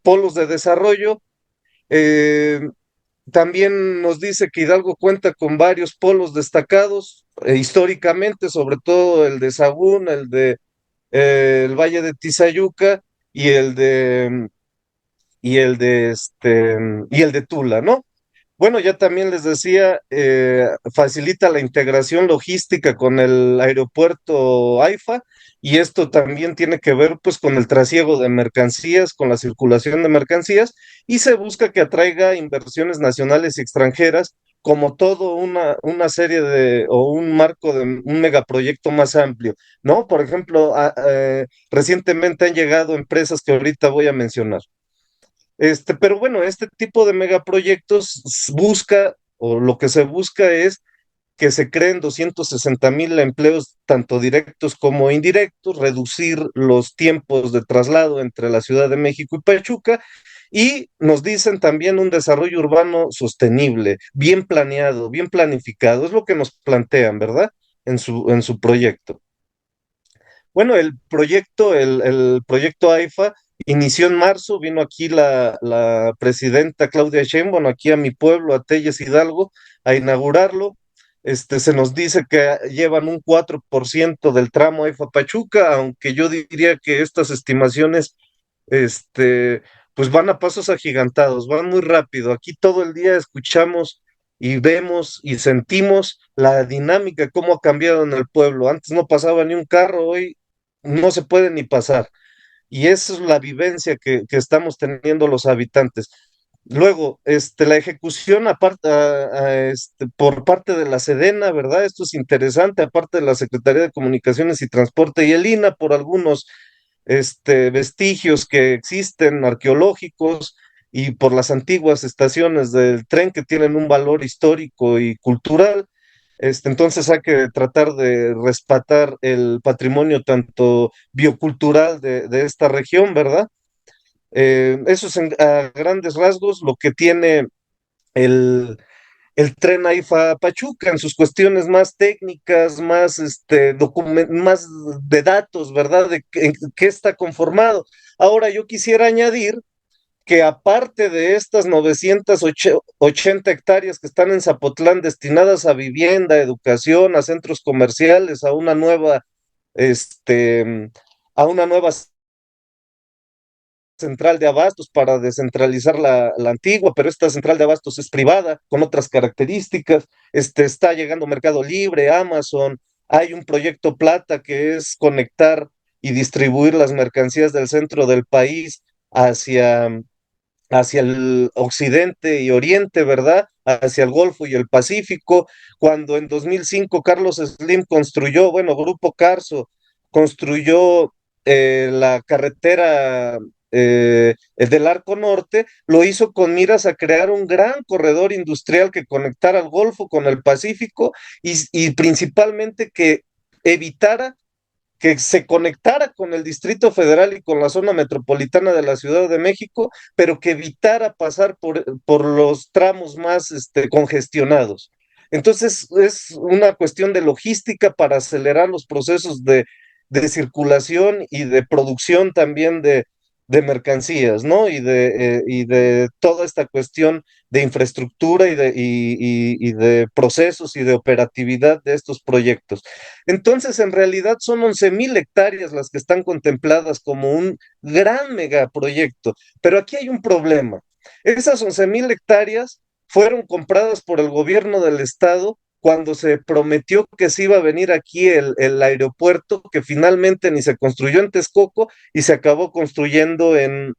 polos de desarrollo. Eh, También nos dice que Hidalgo cuenta con varios polos destacados históricamente, sobre todo el de Sagún, el Valle de Tizayuca y el de Tula, ¿no? Bueno, ya también les decía, facilita la integración logística con el aeropuerto AIFA y esto también tiene que ver pues con el trasiego de mercancías, con la circulación de mercancías y se busca que atraiga inversiones nacionales y extranjeras como todo una serie o un marco de un megaproyecto más amplio, ¿no? Por ejemplo, recientemente han llegado empresas que ahorita voy a mencionar. Pero bueno, este tipo de megaproyectos busca, o lo que se busca es que se creen 260,000 empleos, tanto directos como indirectos, reducir los tiempos de traslado entre la Ciudad de México y Pachuca, y nos dicen también un desarrollo urbano sostenible, bien planeado, bien planificado, es lo que nos plantean, ¿verdad? En su proyecto. Bueno, el proyecto AIFA inició en marzo, vino aquí la presidenta Claudia Sheinbaum, aquí a mi pueblo, a Telles Hidalgo, a inaugurarlo. Se nos dice que llevan un 4% del tramo AIFA Pachuca, aunque yo diría que estas estimaciones, este, pues van a pasos agigantados, van muy rápido. Aquí todo el día escuchamos y vemos y sentimos la dinámica, cómo ha cambiado en el pueblo. Antes no pasaba ni un carro, hoy no se puede ni pasar. Y esa es la vivencia que estamos teniendo los habitantes. Luego, la ejecución por parte de la Sedena, ¿verdad? Esto es interesante, aparte de la Secretaría de Comunicaciones y Transporte y el INA, por algunos vestigios que existen arqueológicos y por las antiguas estaciones del tren que tienen un valor histórico y cultural. Entonces hay que tratar de respetar el patrimonio tanto biocultural de esta región, ¿verdad? Eso es a grandes rasgos lo que tiene el, el tren AIFA Pachuca en sus cuestiones más técnicas, más, más de datos, ¿verdad? De en qué está conformado. Ahora yo quisiera añadir que aparte de estas 980 hectáreas que están en Zapotlán destinadas a vivienda, educación, a centros comerciales, este, a una nueva central de abastos para descentralizar la antigua, pero esta central de abastos es privada, con otras características. Está llegando Mercado Libre, Amazon, hay un proyecto Plata que es conectar y distribuir las mercancías del centro del país hacia el occidente y oriente, ¿verdad? Hacia el Golfo y el Pacífico. Cuando en 2005 Carlos Slim construyó, bueno, Grupo Carso construyó la carretera del Arco Norte, lo hizo con miras a crear un gran corredor industrial que conectara al Golfo con el Pacífico y principalmente que evitara que se conectara con el Distrito Federal y con la zona metropolitana de la Ciudad de México, pero que evitara pasar por los tramos más congestionados. Entonces, es una cuestión de logística para acelerar los procesos de circulación y de producción también de mercancías, ¿no? Y de toda esta cuestión de infraestructura y de procesos y de operatividad de estos proyectos. Entonces, en realidad son 11,000 hectáreas las que están contempladas como un gran megaproyecto, pero aquí hay un problema. Esas 11,000 hectáreas fueron compradas por el gobierno del estado cuando se prometió que se iba a venir aquí el aeropuerto, que finalmente ni se construyó en Texcoco y se acabó construyendo en,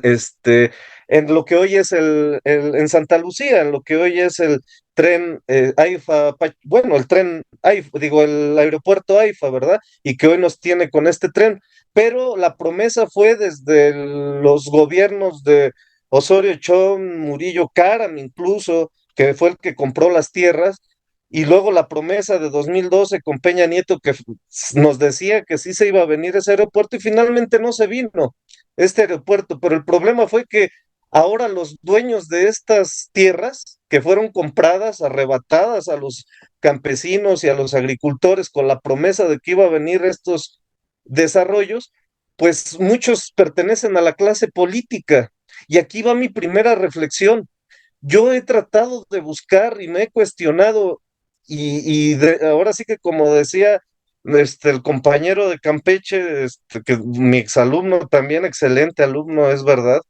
este, en lo que hoy es en Santa Lucía, en lo que hoy es el tren AIFA, bueno, el tren AIFA, digo, el aeropuerto AIFA, ¿verdad? Y que hoy nos tiene con este tren. Pero la promesa fue desde los gobiernos de Osorio Chong, Murillo Karam, incluso, que fue el que compró las tierras. Y luego la promesa de 2012 con Peña Nieto que nos decía que sí se iba a venir ese aeropuerto y finalmente no se vino este aeropuerto, pero el problema fue que ahora los dueños de estas tierras que fueron compradas, arrebatadas a los campesinos y a los agricultores con la promesa de que iba a venir estos desarrollos, pues muchos pertenecen a la clase política. Y aquí va mi primera reflexión. Yo he tratado de buscar y me he cuestionado ahora sí que como decía el compañero de Campeche, que mi exalumno también, excelente alumno, es verdad,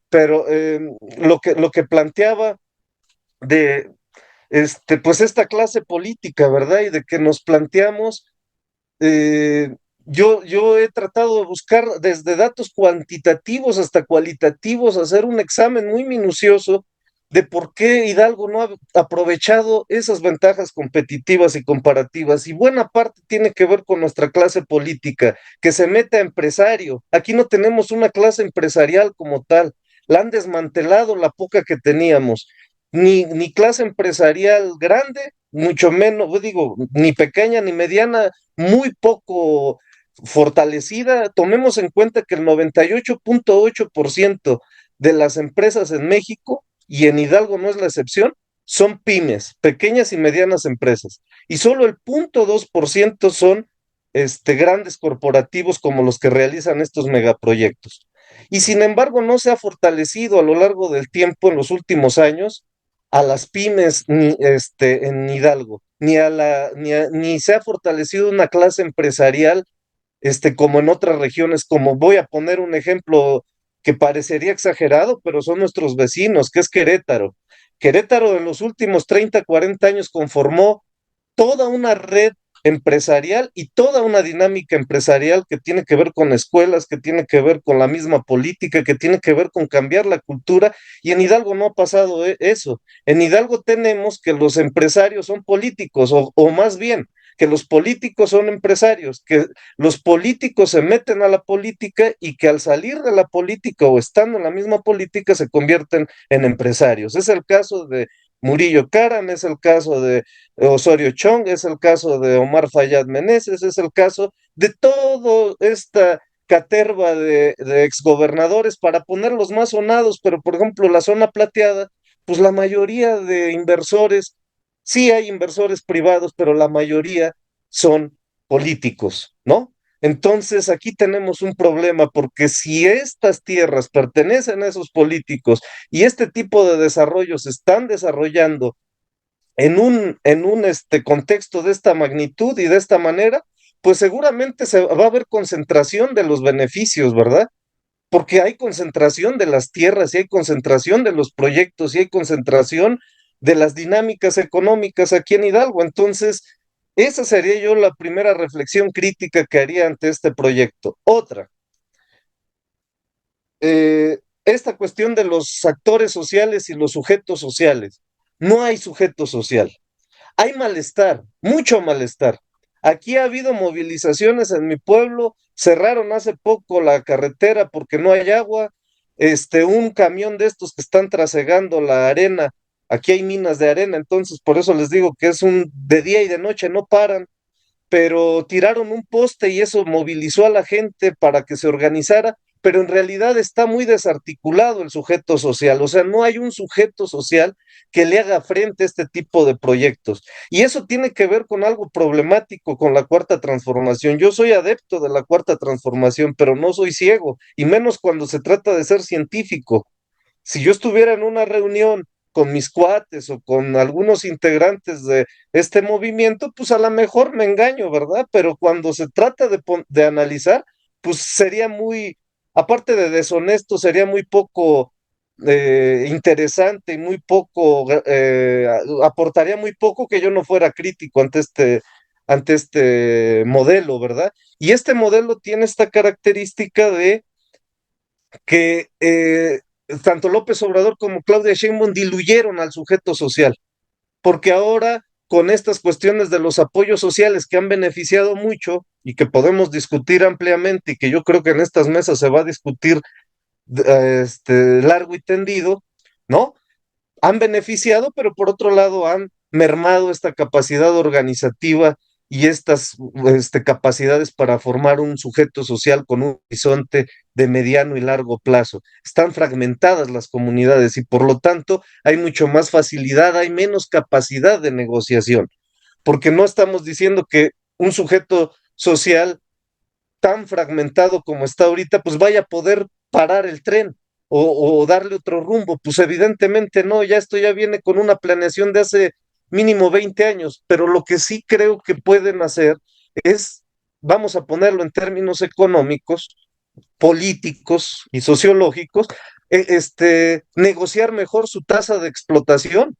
pero lo que planteaba de pues esta clase política, ¿verdad? Y de que nos planteamos, yo he tratado de buscar desde datos cuantitativos hasta cualitativos, hacer un examen muy minucioso de por qué Hidalgo no ha aprovechado esas ventajas competitivas y comparativas. Y buena parte tiene que ver con nuestra clase política, que se mete a empresario. Aquí no tenemos una clase empresarial como tal. La han desmantelado la poca que teníamos. ni clase empresarial grande, mucho menos, digo, ni pequeña ni mediana, muy poco fortalecida. Tomemos en cuenta que el 98.8% de las empresas en México, y en Hidalgo no es la excepción, son pymes, pequeñas y medianas empresas, y solo el 0.2% son grandes corporativos como los que realizan estos megaproyectos. Y sin embargo, no se ha fortalecido a lo largo del tiempo, en los últimos años, a las pymes en Hidalgo, ni se ha fortalecido una clase empresarial como en otras regiones, como voy a poner un ejemplo que parecería exagerado, pero son nuestros vecinos, que es Querétaro. Querétaro en los últimos 30, 40 años conformó toda una red empresarial y toda una dinámica empresarial que tiene que ver con escuelas, que tiene que ver con la misma política, que tiene que ver con cambiar la cultura, y en Hidalgo no ha pasado eso. En Hidalgo tenemos que los empresarios son políticos, o más bien, que los políticos son empresarios, que los políticos se meten a la política y que al salir de la política o estando en la misma política se convierten en empresarios. Es el caso de Murillo Karam, es el caso de Osorio Chong, es el caso de Omar Fayad Meneses, es el caso de toda esta caterva de exgobernadores, para ponerlos más sonados, pero por ejemplo la zona plateada, pues la mayoría de inversores, sí hay inversores privados, pero la mayoría son políticos, ¿no? Entonces aquí tenemos un problema, porque si estas tierras pertenecen a esos políticos y este tipo de desarrollos se están desarrollando en un contexto de esta magnitud y de esta manera, pues seguramente se va a haber concentración de los beneficios, ¿verdad? Porque hay concentración de las tierras y hay concentración de los proyectos y hay concentración de las dinámicas económicas aquí en Hidalgo. Entonces, esa sería yo la primera reflexión crítica que haría ante este proyecto. Otra, esta cuestión de los actores sociales y los sujetos sociales. No hay sujeto social. Hay malestar, mucho malestar. Aquí ha habido movilizaciones en mi pueblo, cerraron hace poco la carretera porque no hay agua, un camión de estos que están trasegando la arena, aquí hay minas de arena, entonces por eso les digo que es de día y de noche, no paran, pero tiraron un poste y eso movilizó a la gente para que se organizara, pero en realidad está muy desarticulado el sujeto social, o sea, no hay un sujeto social que le haga frente a este tipo de proyectos. Y eso tiene que ver con algo problemático con la cuarta transformación. Yo soy adepto de la cuarta transformación, pero no soy ciego, y menos cuando se trata de ser científico. Si yo estuviera en una reunión con mis cuates o con algunos integrantes de este movimiento, pues a lo mejor me engaño, ¿verdad? Pero cuando se trata de analizar, pues sería muy, aparte de deshonesto, sería muy poco interesante y muy poco, aportaría muy poco que yo no fuera crítico ante este modelo, ¿verdad? Y este modelo tiene esta característica de que tanto López Obrador como Claudia Sheinbaum diluyeron al sujeto social, porque ahora con estas cuestiones de los apoyos sociales que han beneficiado mucho y que podemos discutir ampliamente y que yo creo que en estas mesas se va a discutir largo y tendido, ¿no? Han beneficiado, pero por otro lado han mermado esta capacidad organizativa y estas capacidades para formar un sujeto social con un horizonte de mediano y largo plazo. Están fragmentadas las comunidades y por lo tanto hay mucho más facilidad, hay menos capacidad de negociación, porque no estamos diciendo que un sujeto social tan fragmentado como está ahorita, pues vaya a poder parar el tren o darle otro rumbo. Pues evidentemente no, ya esto ya viene con una planeación de hace mínimo 20 años, pero lo que sí creo que pueden hacer es, vamos a ponerlo en términos económicos, políticos y sociológicos, negociar mejor su tasa de explotación.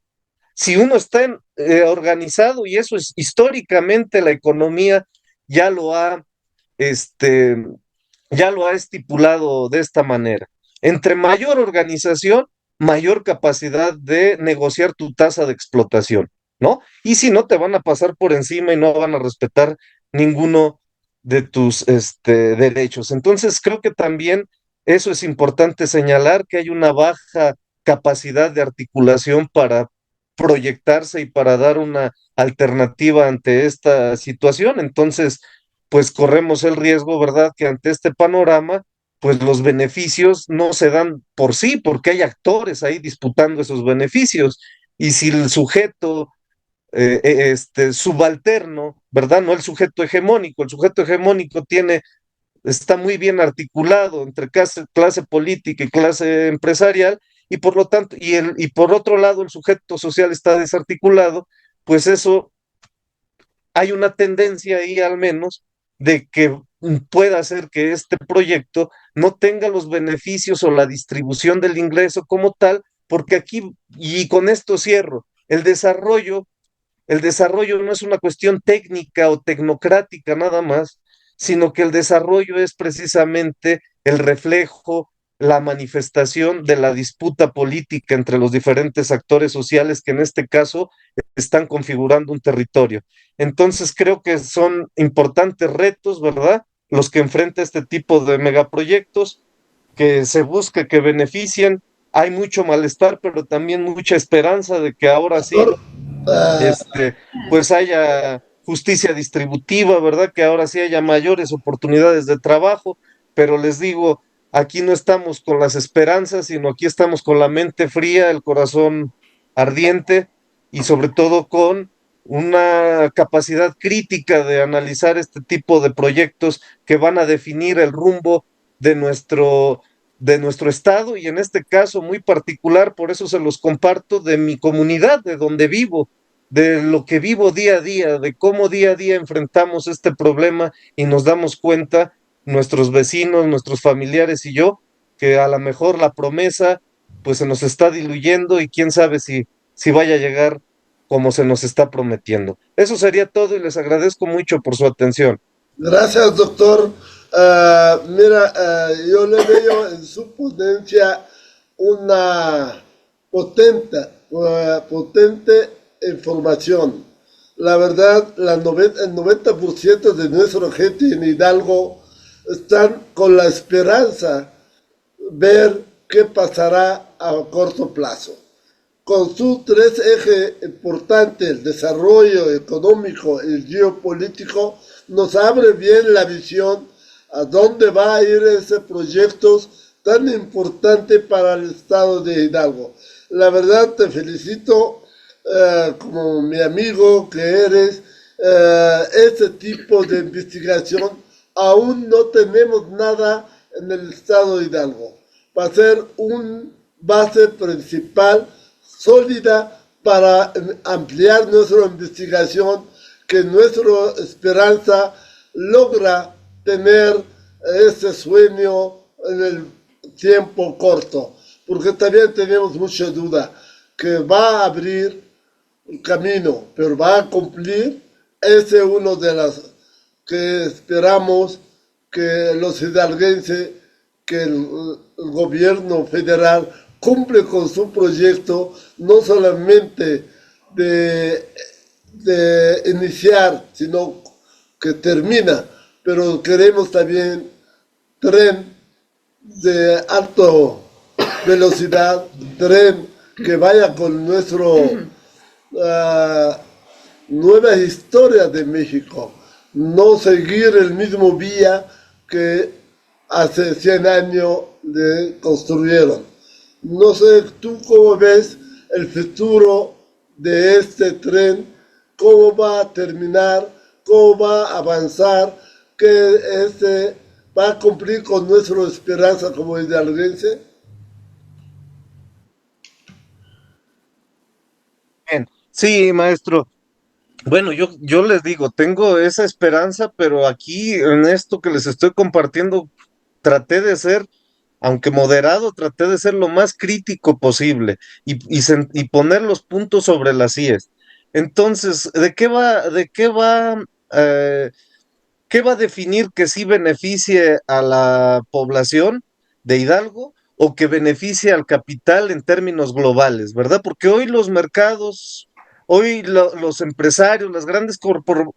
Si uno está organizado, y eso es históricamente la economía ya lo ha este, ya lo ha estipulado de esta manera. Entre mayor organización, mayor capacidad de negociar tu tasa de explotación, ¿no? Y si no, te van a pasar por encima y no van a respetar ninguno de tus derechos. Entonces, creo que también eso es importante señalar, que hay una baja capacidad de articulación para proyectarse y para dar una alternativa ante esta situación. Entonces, pues corremos el riesgo, ¿verdad?, que ante este panorama, pues los beneficios no se dan por sí, porque hay actores ahí disputando esos beneficios. Y si el sujeto subalterno, ¿verdad? No el sujeto hegemónico. El sujeto hegemónico está muy bien articulado entre clase política y clase empresarial, y por lo tanto, y por otro lado, el sujeto social está desarticulado, pues eso hay una tendencia ahí al menos de que pueda hacer que este proyecto no tenga los beneficios o la distribución del ingreso como tal, porque aquí, y con esto cierro, el desarrollo no es una cuestión técnica o tecnocrática nada más, sino que el desarrollo es precisamente el reflejo, la manifestación de la disputa política entre los diferentes actores sociales que en este caso están configurando un territorio. Entonces creo que son importantes retos, ¿verdad?, los que enfrenta este tipo de megaproyectos, que se busque que beneficien. Hay mucho malestar, pero también mucha esperanza de que ahora sí Doctor, ah, pues haya justicia distributiva, ¿verdad? Que ahora sí haya mayores oportunidades de trabajo, pero les digo, aquí no estamos con las esperanzas, sino aquí estamos con la mente fría, el corazón ardiente y sobre todo con una capacidad crítica de analizar este tipo de proyectos que van a definir el rumbo de de nuestro estado y en este caso muy particular, por eso se los comparto, de mi comunidad, de donde vivo, de lo que vivo día a día, de cómo día a día enfrentamos este problema y nos damos cuenta, nuestros vecinos, nuestros familiares y yo, que a lo mejor la promesa pues se nos está diluyendo y quién sabe si vaya a llegar como se nos está prometiendo. Eso sería todo y les agradezco mucho por su atención. gracias, doctor. Mira, yo le veo en su ponencia una potente información. La verdad, el 90% de nuestra gente en Hidalgo están con la esperanza ver qué pasará a corto plazo. Con sus tres ejes importantes, el desarrollo económico y el geopolítico, nos abre bien la visión a dónde va a ir ese proyecto tan importante para el estado de Hidalgo. La verdad te felicito como mi amigo que eres. Este tipo de investigación aún no tenemos nada en el estado de Hidalgo. Va a ser una base principal sólida para ampliar nuestra investigación, que nuestra esperanza logra tener ese sueño en el tiempo corto, porque también tenemos mucha duda que va a abrir un camino, pero va a cumplir. Ese es uno de las que esperamos que los hidalguenses, que el gobierno federal cumple con su proyecto, no solamente de iniciar, sino que termina. Pero queremos también tren de alta velocidad, tren que vaya con nuestro nueva historia de México, no seguir el mismo vía que hace 100 años le construyeron. No sé, ¿tú cómo ves el futuro de este tren? ¿Cómo va a terminar? ¿Cómo va a avanzar? ¿Que este va a cumplir con nuestra esperanza como hidalguense? Bien. Sí, maestro. Bueno, yo les digo, tengo esa esperanza, pero aquí en esto que les estoy compartiendo, traté de ser, aunque moderado, traté de ser lo más crítico posible y poner los puntos sobre las íes. Entonces, eh, qué va a definir que sí beneficie a la población de Hidalgo o que beneficie al capital en términos globales, ¿verdad? Porque hoy los mercados, hoy los empresarios, las grandes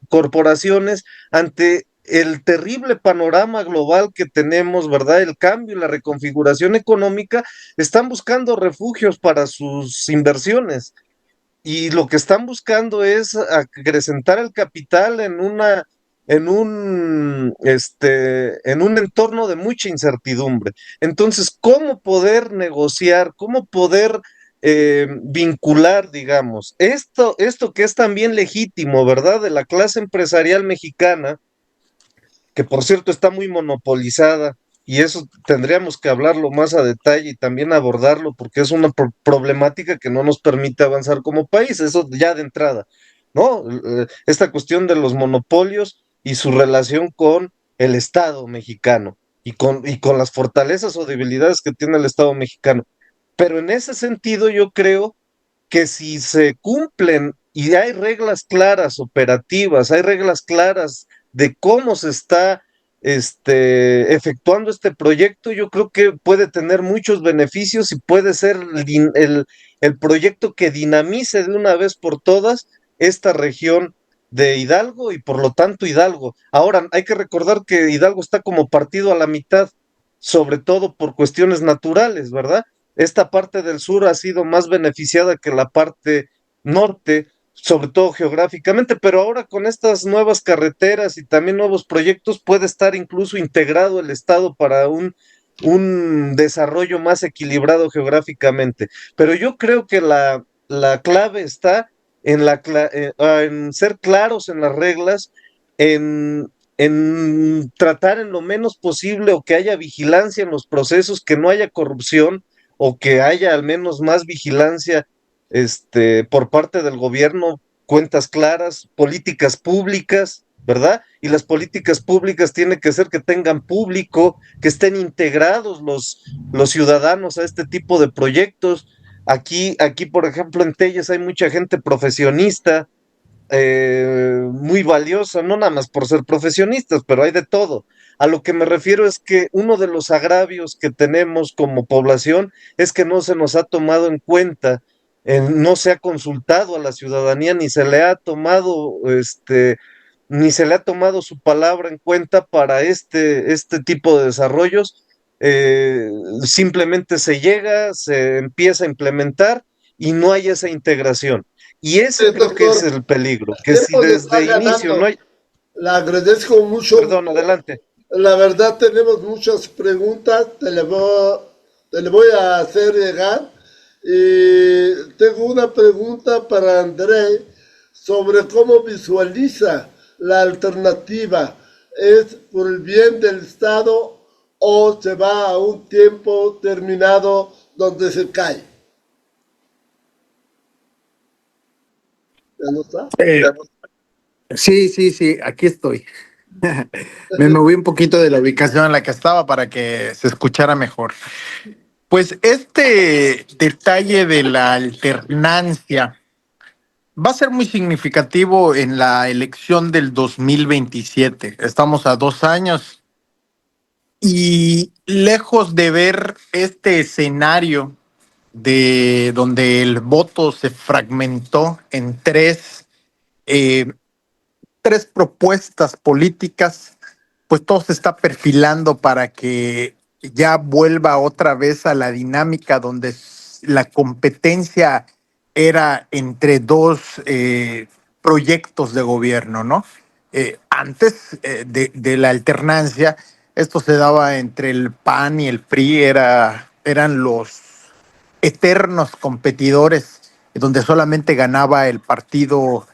corporaciones, ante el terrible panorama global que tenemos, ¿verdad? El cambio y la reconfiguración económica, están buscando refugios para sus inversiones. Y lo que están buscando es acrecentar el capital en un entorno de mucha incertidumbre. Entonces, ¿cómo poder negociar, cómo poder vincular, digamos, esto que es también legítimo, ¿verdad? De la clase empresarial mexicana, que por cierto está muy monopolizada, y eso tendríamos que hablarlo más a detalle y también abordarlo, porque es una problemática que no nos permite avanzar como país, eso ya de entrada, ¿no? Esta cuestión de los monopolios y su relación con el Estado mexicano y con las fortalezas o debilidades que tiene el Estado mexicano. Pero en ese sentido yo creo que si se cumplen y hay reglas claras operativas, hay reglas claras de cómo se está efectuando este proyecto, yo creo que puede tener muchos beneficios y puede ser el proyecto que dinamice de una vez por todas esta región de Hidalgo y por lo tanto Hidalgo. Ahora, hay que recordar que Hidalgo está como partido a la mitad, sobre todo por cuestiones naturales, ¿verdad? Esta parte del sur ha sido más beneficiada que la parte norte, sobre todo geográficamente, pero ahora con estas nuevas carreteras y también nuevos proyectos puede estar incluso integrado el Estado para un desarrollo más equilibrado geográficamente. Pero yo creo que la clave está en ser claros en las reglas, en tratar en lo menos posible o que haya vigilancia en los procesos, que no haya corrupción o que haya al menos más vigilancia por parte del gobierno, cuentas claras, políticas públicas, ¿verdad? Y las políticas públicas tienen que ser que tengan público, que estén integrados los ciudadanos a este tipo de proyectos. Aquí, por ejemplo, en Telles hay mucha gente profesionista, muy valiosa, no nada más por ser profesionistas, pero hay de todo. A lo que me refiero es que uno de los agravios que tenemos como población es que no se nos ha tomado en cuenta, no se ha consultado a la ciudadanía, ni se le ha tomado, ni se le ha tomado su palabra en cuenta para este tipo de desarrollos. Simplemente se llega, se empieza a implementar y no hay esa integración. Y ese creo que es Doctor, el peligro, el que si tiempo le está desde inicio no ganando. hay... Le agradezco mucho. Perdón, adelante. La verdad tenemos muchas preguntas, te le voy a hacer llegar. Y tengo una pregunta para André sobre cómo visualiza la alternativa. ¿Es por el bien del Estado o se va a un tiempo terminado donde se cae? ¿Ya no está? Eh, sí, sí, sí, aquí estoy. Me moví un poquito de la ubicación en la que estaba para que se escuchara mejor. Pues este detalle de la alternancia va a ser muy significativo en la elección del 2027. Estamos a 2 años y lejos de ver este escenario de donde el voto se fragmentó en eh, tres propuestas políticas, pues todo se está perfilando para que ya vuelva otra vez a la dinámica donde la competencia era entre dos proyectos de gobierno, ¿no? Antes de la alternancia, esto se daba entre el PAN y el PRI, eran los eternos competidores, donde solamente ganaba el partido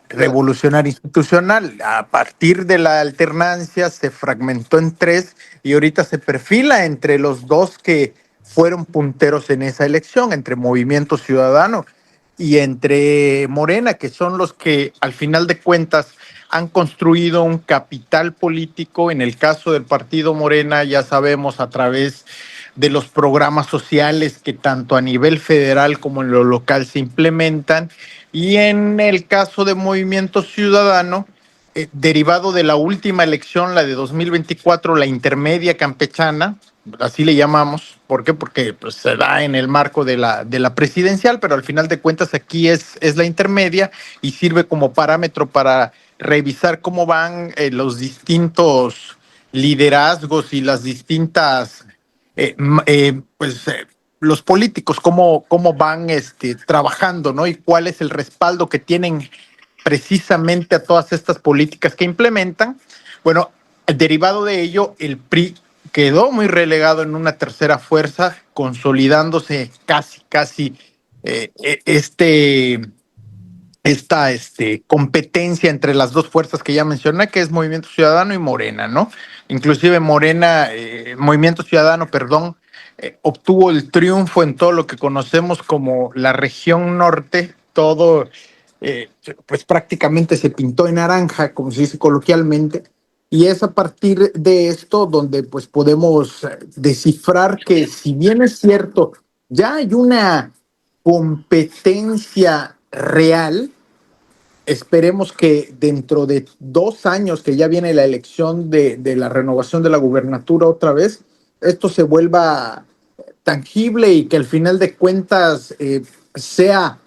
revolucionario institucional. A partir de la alternancia se fragmentó en tres y ahorita se perfila entre los dos que fueron punteros en esa elección, entre Movimiento Ciudadano y entre Morena, que son los que al final de cuentas han construido un capital político. En el caso del partido Morena, ya sabemos a través de los programas sociales que tanto a nivel federal como en lo local se implementan. Y en el caso de Movimiento Ciudadano, derivado de la última elección, la de 2024, la intermedia campechana, así le llamamos. ¿Por qué? Porque pues, se da en el marco de la presidencial, pero al final de cuentas aquí es la intermedia y sirve como parámetro para revisar cómo van los distintos liderazgos y las distintas, pues, los políticos, cómo van trabajando, ¿no? Y cuál es el respaldo que tienen precisamente a todas estas políticas que implementan. Bueno, derivado de ello, el PRI quedó muy relegado en una tercera fuerza, consolidándose casi esta competencia entre las dos fuerzas que ya mencioné, que es Movimiento Ciudadano y Morena, ¿no? Inclusive Morena, Movimiento Ciudadano, perdón, obtuvo el triunfo en todo lo que conocemos como la región norte, todo, eh, pues prácticamente se pintó en naranja, como se dice coloquialmente, y es a partir de esto donde pues podemos descifrar que si bien es cierto, ya hay una competencia real. Esperemos que dentro de 2 años, que ya viene la elección de la renovación de la gubernatura otra vez, esto se vuelva tangible y que al final de cuentas sea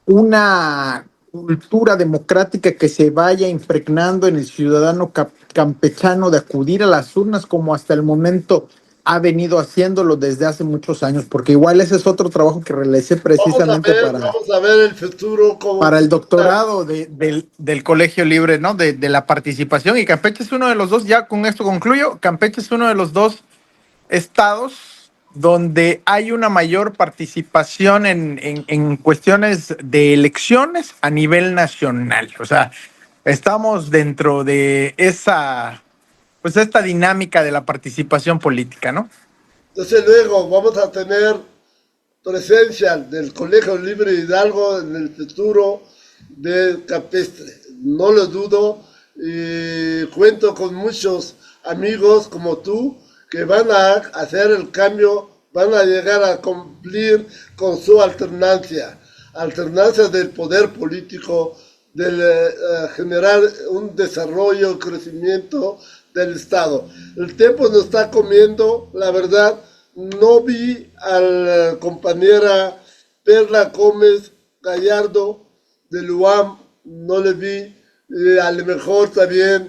una cultura democrática que se vaya impregnando en el ciudadano campechano de acudir a las urnas como hasta el momento ha venido haciéndolo desde hace muchos años, porque igual ese es otro trabajo que realicé precisamente Vamos a ver el futuro como para el doctorado del Colegio Libre, ¿no? De la participación. Y Campeche es uno de los dos, ya con esto concluyo, Campeche es uno de los dos estados donde hay una mayor participación en cuestiones de elecciones a nivel nacional. O sea, estamos dentro de pues esta dinámica de la participación política, ¿no? Desde luego, vamos a tener presencia del Colegio Libre Hidalgo en el futuro de Campestre. No lo dudo y cuento con muchos amigos como tú que van a hacer el cambio, van a llegar a cumplir con su alternancia del poder político, del generar un desarrollo, crecimiento del Estado. El tiempo nos está comiendo, la verdad. No vi a la compañera Perla Gómez Gallardo del UAM, no le vi. A lo mejor también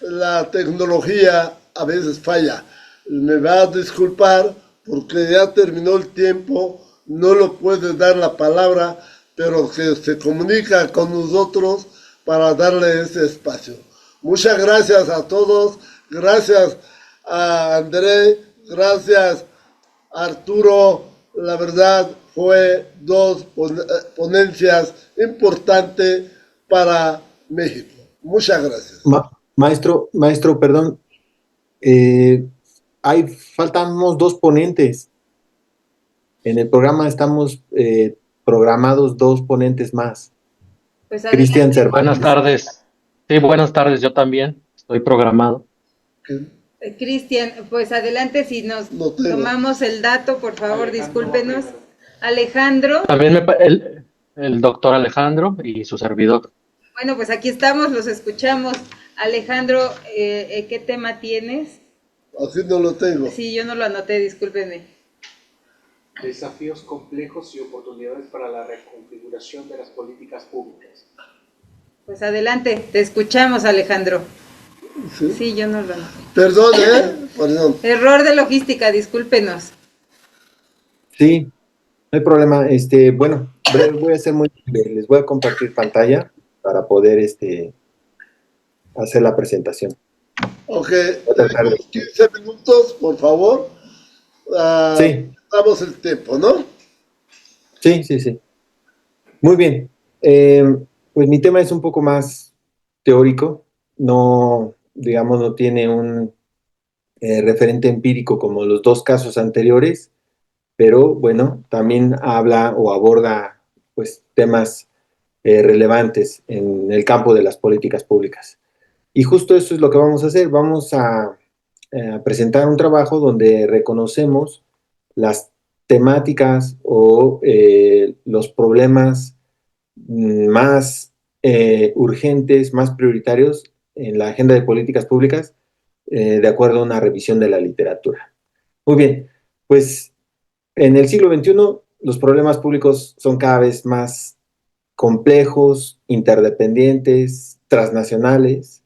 la tecnología a veces falla. Me va a disculpar porque ya terminó el tiempo, no lo puede dar la palabra, pero que se comunica con nosotros para darle ese espacio. Muchas gracias a todos, gracias a André, gracias Arturo. La verdad fue dos ponencias importantes para México. Muchas gracias. Maestro, perdón, faltamos dos ponentes. En el programa estamos programados dos ponentes más. Pues Cristian adelante, Cervantes. Buenas tardes. Sí, buenas tardes, yo también estoy programado. Cristian, pues adelante si nos tomamos el dato, por favor, discúlpenos. Alejandro. También el doctor Alejandro y su servidor. Bueno, pues aquí estamos, los escuchamos. Alejandro, ¿qué tema tienes? Así no lo tengo. Sí, yo no lo anoté, discúlpenme. Desafíos complejos y oportunidades para la reconfiguración de las políticas públicas. Pues adelante, te escuchamos, Alejandro. Sí, yo no lo anoté. Perdón, perdón. Error de logística, discúlpenos. Sí, no hay problema. Bueno, voy a ser muy breve. Les voy a compartir pantalla para poder hacer la presentación. Ok, 15 minutos, por favor. Sí. Damos el tiempo, ¿no? Sí. Muy bien. Pues mi tema es un poco más teórico. No tiene un referente empírico como los dos casos anteriores, pero bueno, también habla o aborda pues temas relevantes en el campo de las políticas públicas. Y justo eso es lo que vamos a hacer. Vamos a presentar un trabajo donde reconocemos las temáticas o los problemas más urgentes, más prioritarios en la agenda de políticas públicas, de acuerdo a una revisión de la literatura. Muy bien, pues en el siglo XXI los problemas públicos son cada vez más complejos, interdependientes, transnacionales.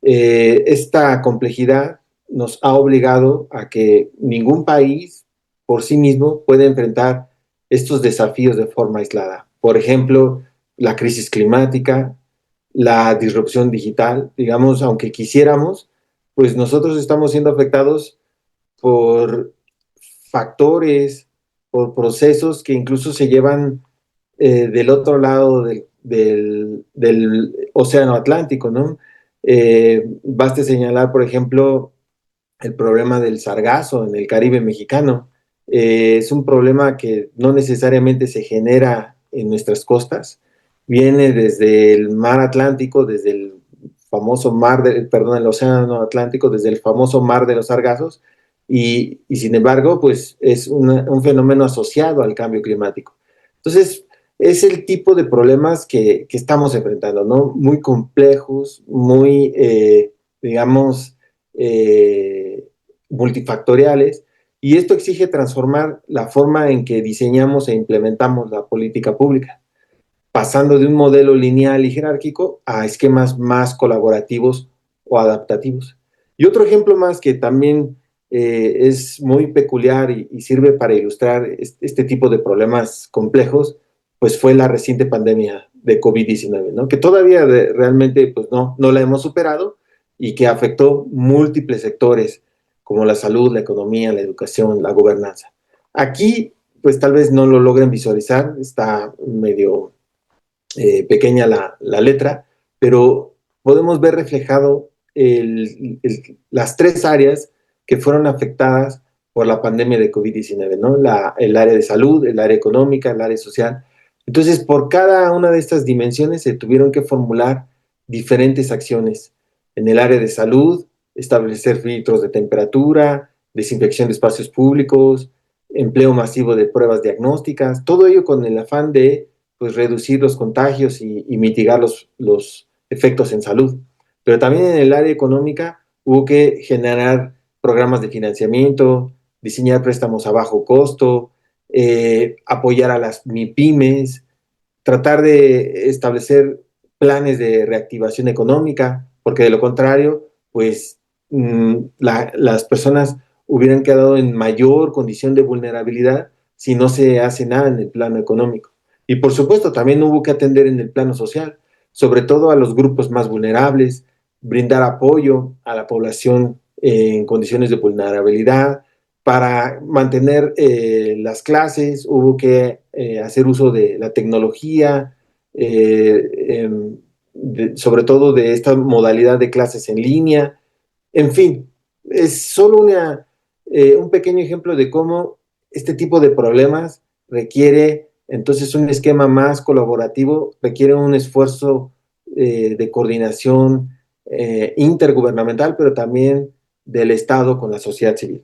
Esta complejidad nos ha obligado a que ningún país por sí mismo puede enfrentar estos desafíos de forma aislada. Por ejemplo, la crisis climática, la disrupción digital, digamos, aunque quisiéramos, pues nosotros estamos siendo afectados por factores, por procesos que incluso se llevan del otro lado del Océano Atlántico, ¿no? Baste señalar, por ejemplo, el problema del sargazo en el Caribe mexicano. Es un problema que no necesariamente se genera en nuestras costas, viene desde el mar Atlántico, desde el famoso perdón, el Océano Atlántico, desde el famoso mar de los sargazos, y sin embargo, pues es un fenómeno asociado al cambio climático. Entonces, es el tipo de problemas que estamos enfrentando, ¿no? Muy complejos, muy, digamos, multifactoriales, y esto exige transformar la forma en que diseñamos e implementamos la política pública, pasando de un modelo lineal y jerárquico a esquemas más colaborativos o adaptativos. Y otro ejemplo más que también es muy peculiar y sirve para ilustrar este tipo de problemas complejos, pues fue la reciente pandemia de COVID-19, ¿no? Que todavía realmente pues no la hemos superado y que afectó múltiples sectores como la salud, la economía, la educación, la gobernanza. Aquí, pues tal vez no lo logren visualizar, está medio pequeña la letra, pero podemos ver reflejado las tres áreas que fueron afectadas por la pandemia de COVID-19, ¿no? El área de salud, el área económica, el área social. Entonces, por cada una de estas dimensiones se tuvieron que formular diferentes acciones. En el área de salud, establecer filtros de temperatura, desinfección de espacios públicos, empleo masivo de pruebas diagnósticas, todo ello con el afán de pues, reducir los contagios y mitigar los efectos en salud. Pero también en el área económica hubo que generar programas de financiamiento, diseñar préstamos a bajo costo, apoyar a las MIPYMES, tratar de establecer planes de reactivación económica, porque de lo contrario, pues las personas hubieran quedado en mayor condición de vulnerabilidad si no se hace nada en el plano económico. Y por supuesto, también hubo que atender en el plano social, sobre todo a los grupos más vulnerables, brindar apoyo a la población en condiciones de vulnerabilidad. Para mantener las clases hubo que hacer uso de la tecnología, sobre todo de esta modalidad de clases en línea. En fin, es solo un pequeño ejemplo de cómo este tipo de problemas requiere entonces un esquema más colaborativo, requiere un esfuerzo de coordinación intergubernamental, pero también del Estado con la sociedad civil.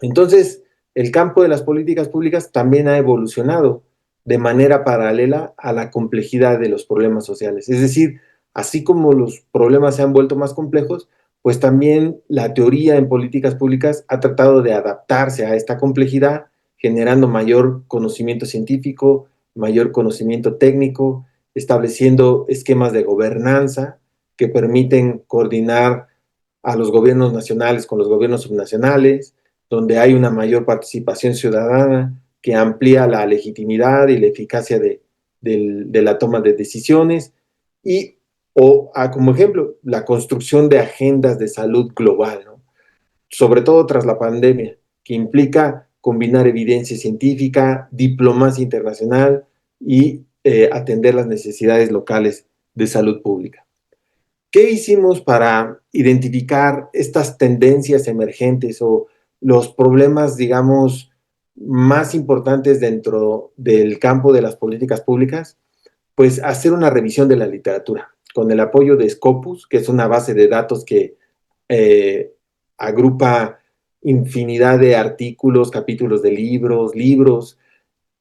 Entonces, el campo de las políticas públicas también ha evolucionado de manera paralela a la complejidad de los problemas sociales. Es decir, así como los problemas se han vuelto más complejos, pues también la teoría en políticas públicas ha tratado de adaptarse a esta complejidad, generando mayor conocimiento científico, mayor conocimiento técnico, estableciendo esquemas de gobernanza que permiten coordinar a los gobiernos nacionales con los gobiernos subnacionales, donde hay una mayor participación ciudadana que amplía la legitimidad y la eficacia de la toma de decisiones, como ejemplo, la construcción de agendas de salud global, ¿no? Sobre todo tras la pandemia, que implica combinar evidencia científica, diplomacia internacional y atender las necesidades locales de salud pública. ¿Qué hicimos para identificar estas tendencias emergentes o los problemas, digamos, más importantes dentro del campo de las políticas públicas? Pues hacer una revisión de la literatura con el apoyo de Scopus, que es una base de datos que agrupa infinidad de artículos, capítulos de libros.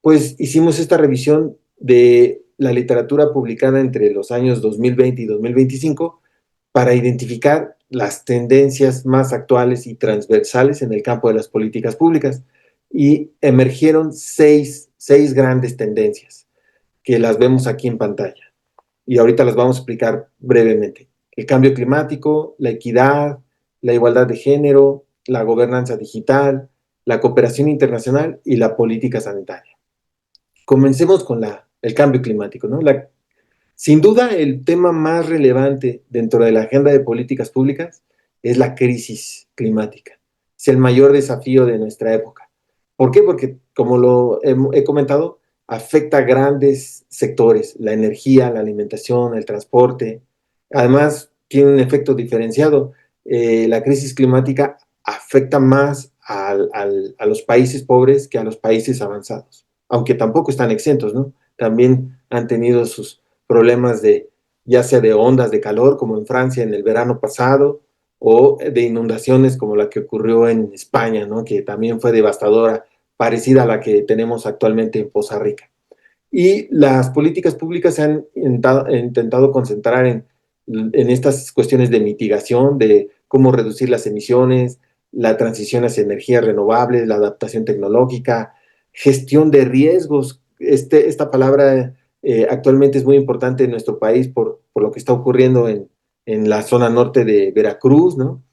Pues hicimos esta revisión de la literatura publicada entre los años 2020 y 2025 para identificar las tendencias más actuales y transversales en el campo de las políticas públicas. Y emergieron seis grandes tendencias que las vemos aquí en pantalla. Y ahorita las vamos a explicar brevemente. El cambio climático, la equidad, la igualdad de género, la gobernanza digital, la cooperación internacional y la política sanitaria. Comencemos con el cambio climático, ¿no? Sin duda, el tema más relevante dentro de la agenda de políticas públicas es la crisis climática. Es el mayor desafío de nuestra época. ¿Por qué? Porque, como lo he comentado, afecta a grandes sectores, la energía, la alimentación, el transporte. Además, tiene un efecto diferenciado. La crisis climática afecta más a los países pobres que a los países avanzados, aunque tampoco están exentos, ¿no? También han tenido sus problemas ya sea de ondas de calor, como en Francia en el verano pasado, o de inundaciones como la que ocurrió en España, ¿no? Que también fue devastadora, parecida a la que tenemos actualmente en Poza Rica. Y las políticas públicas se han intentado concentrar en estas cuestiones de mitigación, de cómo reducir las emisiones, la transición hacia energías renovables, la adaptación tecnológica, gestión de riesgos. Esta palabra actualmente es muy importante en nuestro país por lo que está ocurriendo en la zona norte de Veracruz, ¿no?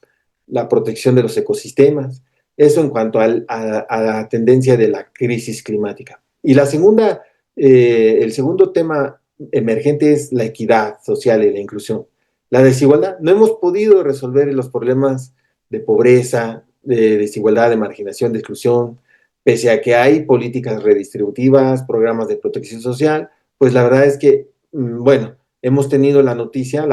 La protección de los ecosistemas. Eso en cuanto a la tendencia de la crisis climática. Y el segundo tema emergente es la equidad social y la inclusión. La desigualdad. No hemos podido resolver los problemas de pobreza, de desigualdad, de marginación, de exclusión, pese a que hay políticas redistributivas, programas de protección social. Pues la verdad es que, bueno, hemos tenido la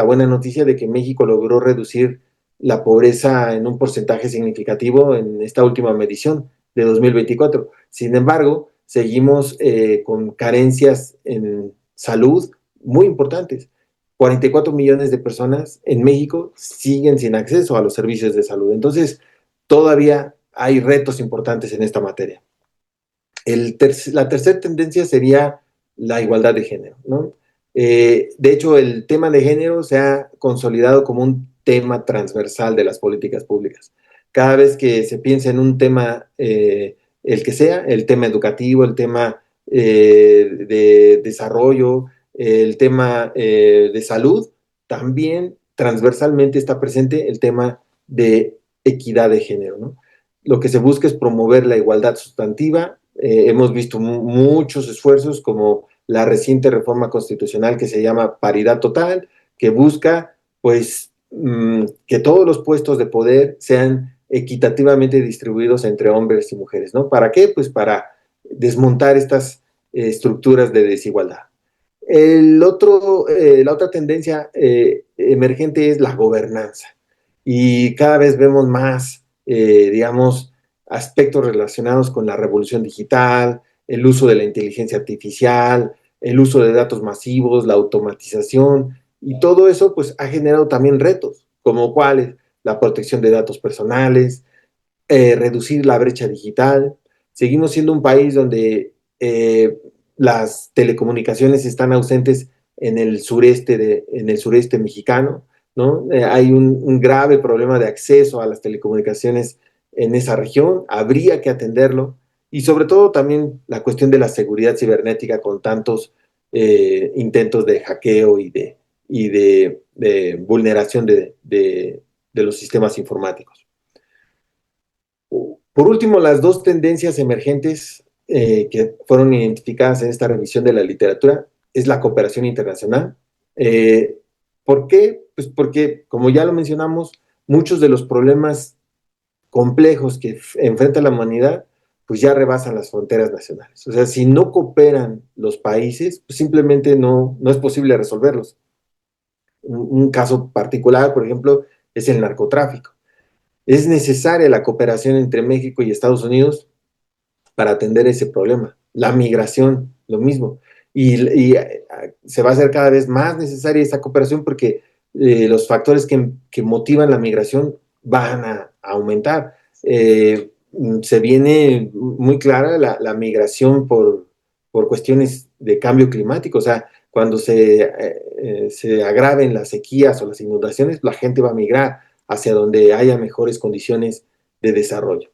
buena noticia de que México logró reducir la pobreza en un porcentaje significativo en esta última medición de 2024. Sin embargo, seguimos con carencias en salud muy importantes. 44 millones de personas en México siguen sin acceso a los servicios de salud. Entonces, todavía hay retos importantes en esta materia. La tercera tendencia sería la igualdad de género, ¿no? De hecho, el tema de género se ha consolidado como un tema transversal de las políticas públicas. Cada vez que se piensa en un tema, el que sea, el tema educativo, el tema de desarrollo, el tema de salud, también transversalmente está presente el tema de equidad de género, ¿no? Lo que se busca es promover la igualdad sustantiva. Hemos visto muchos esfuerzos como la reciente reforma constitucional que se llama paridad total, que busca pues que todos los puestos de poder sean equitativamente distribuidos entre hombres y mujeres, ¿no? ¿Para qué? Pues para desmontar estas estructuras de desigualdad. La otra tendencia emergente es la gobernanza, y cada vez vemos más, digamos, aspectos relacionados con la revolución digital, el uso de la inteligencia artificial, el uso de datos masivos, la automatización, y todo eso pues ha generado también retos, como cuáles: la protección de datos personales, reducir la brecha digital. Seguimos siendo un país donde las telecomunicaciones están ausentes en el sureste mexicano, ¿no? Hay un grave problema de acceso a las telecomunicaciones en esa región, habría que atenderlo, y sobre todo también la cuestión de la seguridad cibernética con tantos intentos de hackeo y de vulneración de los sistemas informáticos. Por último, las dos tendencias emergentes que fueron identificadas en esta revisión de la literatura es la cooperación internacional. ¿Por qué? Pues porque, como ya lo mencionamos, muchos de los problemas complejos que enfrenta la humanidad pues ya rebasan las fronteras nacionales. O sea, si no cooperan los países, pues simplemente no es posible resolverlos. Un caso particular, por ejemplo, es el narcotráfico. Es necesaria la cooperación entre México y Estados Unidos para atender ese problema. La migración, lo mismo. Y se va a hacer cada vez más necesaria esa cooperación porque los factores que motivan la migración van a aumentar. Se viene muy clara la migración por cuestiones de cambio climático. O sea, cuando se agraven las sequías o las inundaciones, la gente va a migrar hacia donde haya mejores condiciones de desarrollo.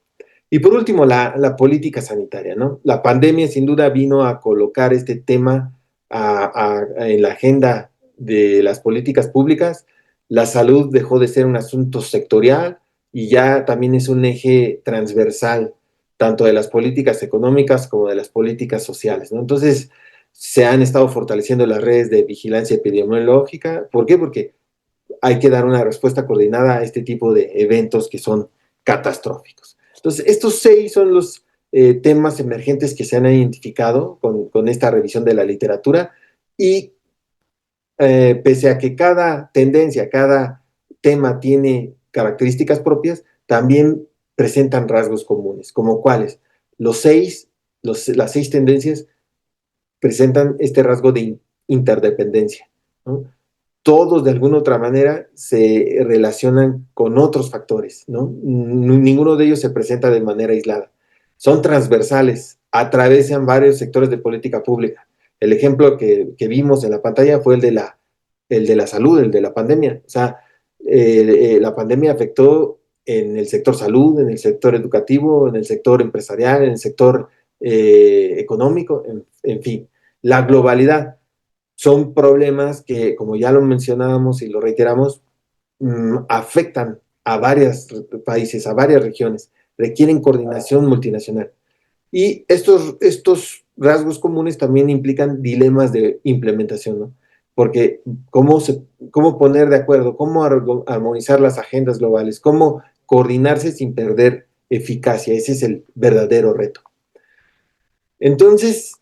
Y por último, la política sanitaria, ¿no? La pandemia sin duda vino a colocar este tema en la agenda de las políticas públicas. La salud dejó de ser un asunto sectorial y ya también es un eje transversal, tanto de las políticas económicas como de las políticas sociales, ¿no? Entonces, se han estado fortaleciendo las redes de vigilancia epidemiológica. ¿Por qué? Porque hay que dar una respuesta coordinada a este tipo de eventos que son catastróficos. Entonces, estos 6 son los temas emergentes que se han identificado con esta revisión de la literatura y pese a que cada tendencia, cada tema tiene características propias, también presentan rasgos comunes, como cuáles. Las 6 tendencias presentan este rasgo de interdependencia, ¿no? Todos de alguna u otra manera se relacionan con otros factores, ¿no? Ninguno de ellos se presenta de manera aislada. Son transversales, atravesan varios sectores de política pública. El ejemplo que vimos en la pantalla fue el de la salud, el de la pandemia. O sea, la pandemia afectó en el sector salud, en el sector educativo, en el sector empresarial, en el sector económico, en fin. La globalidad. Son problemas que, como ya lo mencionábamos y lo reiteramos, afectan a varios países, a varias regiones, requieren coordinación multinacional. Y estos rasgos comunes también implican dilemas de implementación, ¿no? Porque cómo poner de acuerdo, cómo armonizar las agendas globales, cómo coordinarse sin perder eficacia, ese es el verdadero reto. Entonces,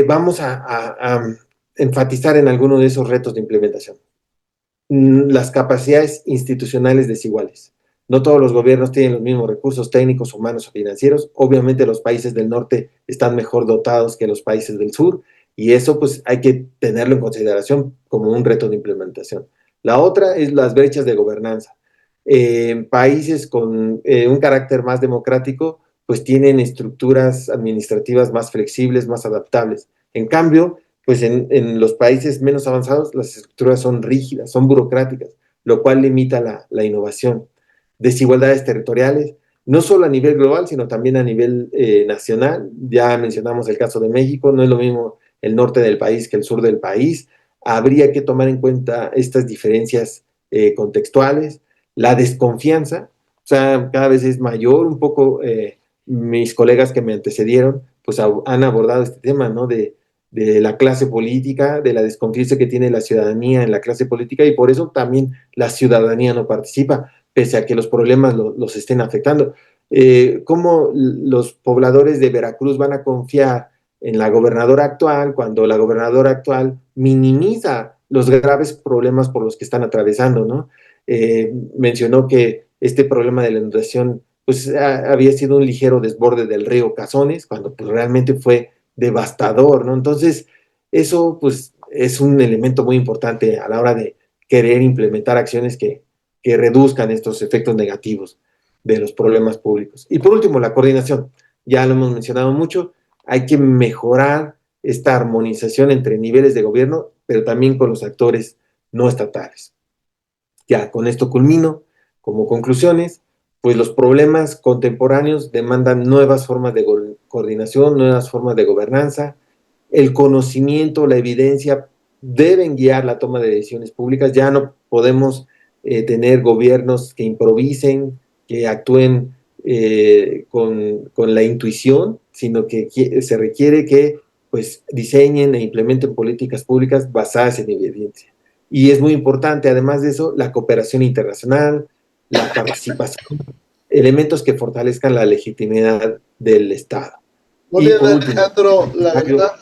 vamos a enfatizar en alguno de esos retos de implementación. Las capacidades institucionales desiguales. No todos los gobiernos tienen los mismos recursos técnicos, humanos o financieros. Obviamente los países del norte están mejor dotados que los países del sur y eso pues hay que tenerlo en consideración como un reto de implementación. La otra es las brechas de gobernanza. Países con un carácter más democrático pues tienen estructuras administrativas más flexibles, más adaptables. En cambio, pues en los países menos avanzados las estructuras son rígidas, son burocráticas, lo cual limita la innovación. Desigualdades territoriales, no solo a nivel global, sino también a nivel nacional. Ya mencionamos el caso de México, no es lo mismo el norte del país que el sur del país. Habría que tomar en cuenta estas diferencias contextuales. La desconfianza, o sea, cada vez es mayor, un poco mis colegas que me antecedieron, pues han abordado este tema, ¿no? De la clase política, de la desconfianza que tiene la ciudadanía en la clase política y por eso también la ciudadanía no participa, pese a que los problemas los estén afectando. ¿Cómo los pobladores de Veracruz van a confiar en la gobernadora actual cuando la gobernadora actual minimiza los graves problemas por los que están atravesando, ¿no? Mencionó que este problema de la inundación pues había sido un ligero desborde del río Cazones, cuando pues realmente fue devastador, ¿no? Entonces, eso pues es un elemento muy importante a la hora de querer implementar acciones que reduzcan estos efectos negativos de los problemas públicos. Y por último, la coordinación. Ya lo hemos mencionado mucho, hay que mejorar esta armonización entre niveles de gobierno, pero también con los actores no estatales. Ya, con esto culmino. Como conclusiones, pues los problemas contemporáneos demandan nuevas formas de coordinación, nuevas formas de gobernanza. El conocimiento, la evidencia deben guiar la toma de decisiones públicas. Ya no podemos tener gobiernos que improvisen, que actúen con la intuición, sino que se requiere que pues, diseñen e implementen políticas públicas basadas en evidencia. Y es muy importante, además de eso, la cooperación internacional, la participación, elementos que fortalezcan la legitimidad del Estado. Muy bien, Alejandro, la verdad,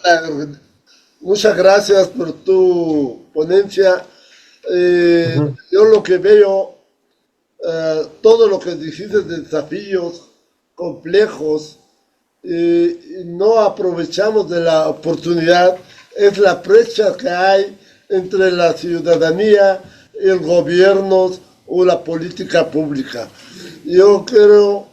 muchas gracias por tu ponencia. Yo lo que veo, todo lo que dijiste de desafíos complejos, no aprovechamos de la oportunidad, es la brecha que hay entre la ciudadanía, el gobierno o la política pública. Yo creo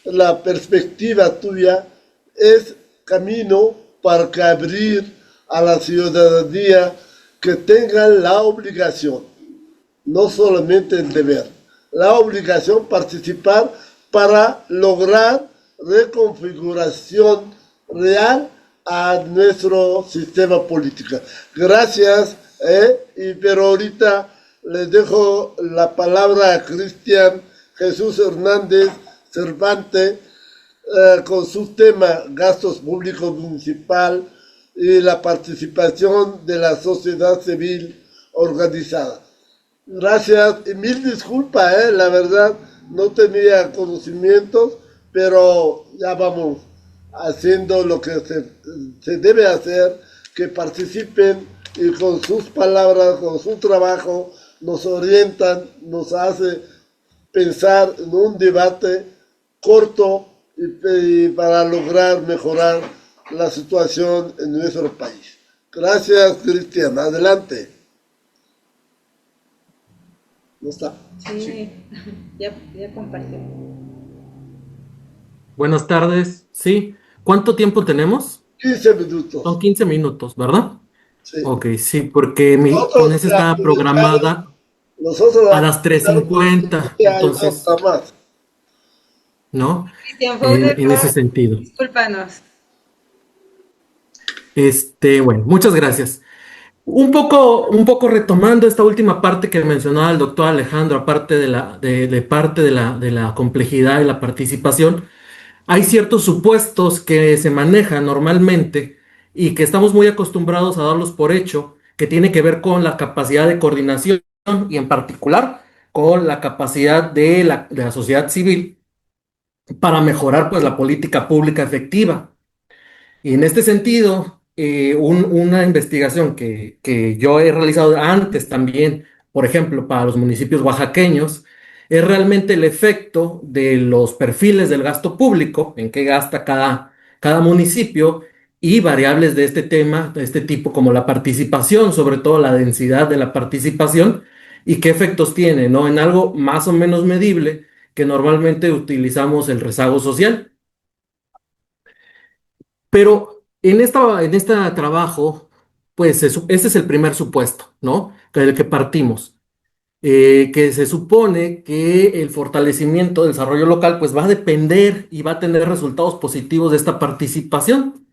la perspectiva tuya es camino para que abrir a la ciudadanía que tengan la obligación, no solamente el deber, la obligación participar para lograr reconfiguración real a nuestro sistema político. Gracias, pero ahorita les dejo la palabra a Cristian Jesús Hernández Cervantes con su tema gastos públicos municipal y la participación de la sociedad civil organizada. Gracias y mil disculpas, la verdad no tenía conocimientos, pero ya vamos haciendo lo que se debe hacer, que participen y con sus palabras, con su trabajo, nos orientan, nos hace pensar en un debate corto y para lograr mejorar la situación en nuestro país. Gracias, Cristian. Adelante. ¿No está? Sí, ya compartió. Buenas tardes. Sí. ¿Cuánto tiempo tenemos? 15 minutos. Son 15 minutos, ¿verdad? Sí. Ok, sí, porque mi ponencia está programada a las 3:50, entonces, ¿no? Cristian, fue un En ese error. sentido. Discúlpanos. Bueno, muchas gracias. Un poco retomando esta última parte que mencionaba el doctor Alejandro, aparte de parte de la complejidad y la participación, hay ciertos supuestos que se manejan normalmente y que estamos muy acostumbrados a darlos por hecho, que tiene que ver con la capacidad de coordinación y en particular con la capacidad de la sociedad civil para mejorar pues la política pública efectiva. Y en este sentido, una investigación que yo he realizado antes también, por ejemplo, para los municipios oaxaqueños, es realmente el efecto de los perfiles del gasto público, en qué gasta cada municipio, y variables de este tema, de este tipo, como la participación, sobre todo la densidad de la participación, y qué efectos tiene, ¿no? En algo más o menos medible, que normalmente utilizamos el rezago social. Pero en este trabajo, pues este es el primer supuesto, ¿no? Del que partimos, que se supone que el fortalecimiento del desarrollo local, pues va a depender y va a tener resultados positivos de esta participación.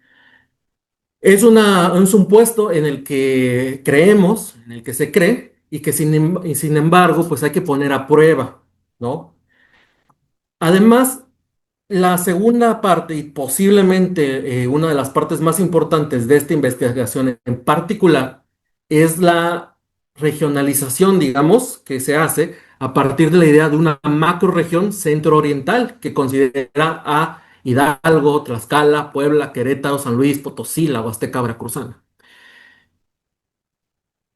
Es un supuesto en el que creemos, en el que se cree, y que sin embargo, pues hay que poner a prueba, ¿no? Además, la segunda parte, y posiblemente una de las partes más importantes de esta investigación en particular, es la regionalización, digamos, que se hace a partir de la idea de una macroregión centro-oriental que considera a Hidalgo, Tlaxcala, Puebla, Querétaro, San Luis, Potosí, la Huasteca Veracruzana.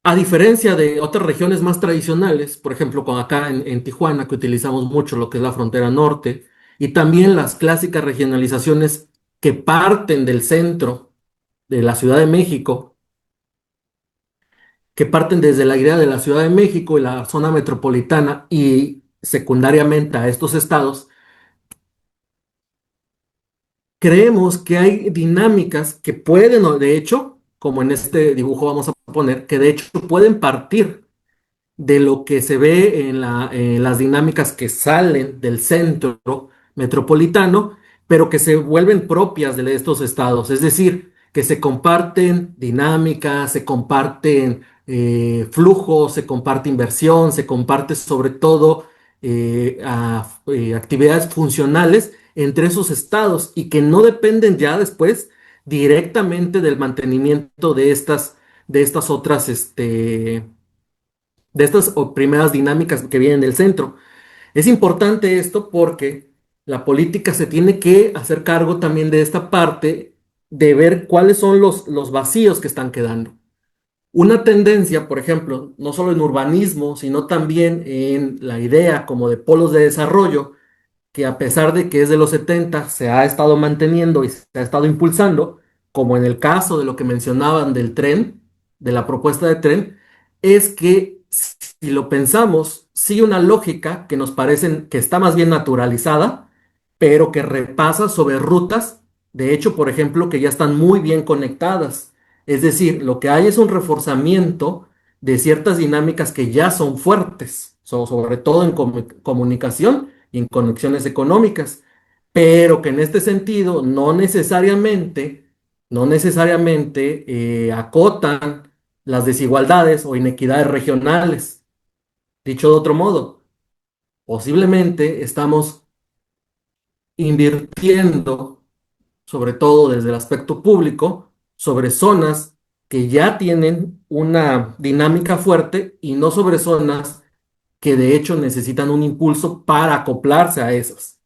A diferencia de otras regiones más tradicionales, por ejemplo, como acá en Tijuana, que utilizamos mucho lo que es la frontera norte, y también las clásicas regionalizaciones que parten del centro de la Ciudad de México, que parten desde la idea de la Ciudad de México y la zona metropolitana y secundariamente a estos estados, creemos que hay dinámicas que pueden, o de hecho, como en este dibujo vamos a poner, que de hecho pueden partir de lo que se ve en las dinámicas que salen del centro metropolitano, pero que se vuelven propias de estos estados. Es decir, que se comparten dinámicas, se comparten flujos, se comparte inversión, se comparte sobre todo actividades funcionales entre esos estados y que no dependen ya después directamente del mantenimiento de estas otras de estas primeras dinámicas que vienen del centro. Es importante esto porque la política se tiene que hacer cargo también de esta parte de ver cuáles son los vacíos que están quedando. Una tendencia, por ejemplo, no solo en urbanismo, sino también en la idea como de polos de desarrollo, que a pesar de que es de los 70, se ha estado manteniendo y se ha estado impulsando, como en el caso de lo que mencionaban del tren, de la propuesta de tren, es que si lo pensamos, sigue una lógica que nos parece que está más bien naturalizada, pero que repasa sobre rutas, de hecho, por ejemplo, que ya están muy bien conectadas. Es decir, lo que hay es un reforzamiento de ciertas dinámicas que ya son fuertes. sobre todo en comunicación y en conexiones económicas, pero que en este sentido no necesariamente acotan las desigualdades o inequidades regionales. Dicho de otro modo, posiblemente estamos invirtiendo, sobre todo desde el aspecto público, sobre zonas que ya tienen una dinámica fuerte y no sobre zonas que de hecho necesitan un impulso para acoplarse a esas.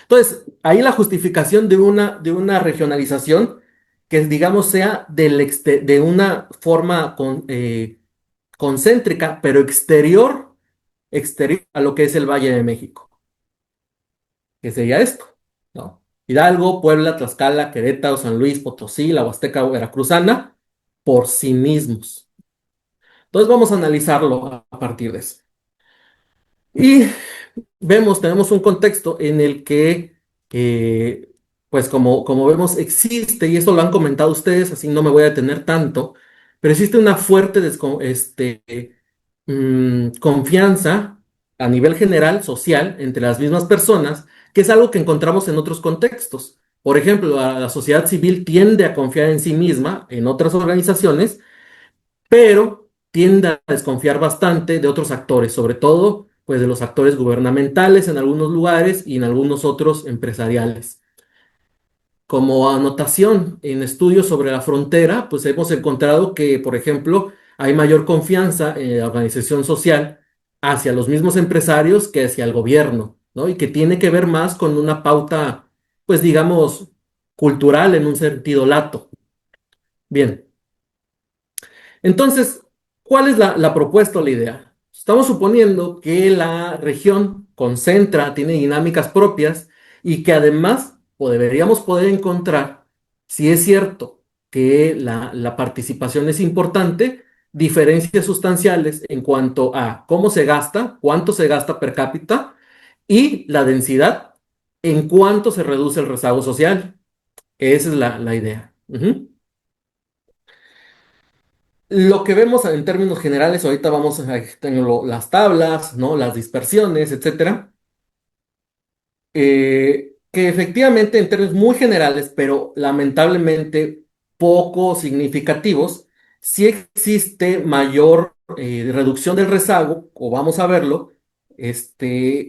Entonces, ahí la justificación de una regionalización que, digamos, sea de una forma concéntrica, pero exterior a lo que es el Valle de México, que sería esto, ¿no? Hidalgo, Puebla, Tlaxcala, Querétaro, San Luis, Potosí, la Huasteca Veracruzana, por sí mismos. Entonces vamos a analizarlo a partir de eso. Y tenemos un contexto en el que, pues como vemos, existe, y esto lo han comentado ustedes, así no me voy a detener tanto, pero existe una fuerte confianza a nivel general, social, entre las mismas personas, que es algo que encontramos en otros contextos. Por ejemplo, la sociedad civil tiende a confiar en sí misma, en otras organizaciones, pero tiende a desconfiar bastante de otros actores, sobre todo pues de los actores gubernamentales en algunos lugares y en algunos otros empresariales. Como anotación en estudios sobre la frontera, pues hemos encontrado que, por ejemplo, hay mayor confianza en la organización social hacia los mismos empresarios que hacia el gobierno, ¿no? Y que tiene que ver más con una pauta, pues digamos, cultural en un sentido lato. Bien. Entonces, ¿cuál es la propuesta o la idea? Estamos suponiendo que la región concentra, tiene dinámicas propias y que además deberíamos poder encontrar, si es cierto que la participación es importante, diferencias sustanciales en cuanto a cómo se gasta, cuánto se gasta per cápita y la densidad en cuánto se reduce el rezago social. Esa es la idea. Ujú. Lo que vemos en términos generales, ahorita vamos a tengo las tablas, ¿no? Las dispersiones, etcétera, que efectivamente en términos muy generales, pero lamentablemente poco significativos, sí existe mayor reducción del rezago, o vamos a verlo,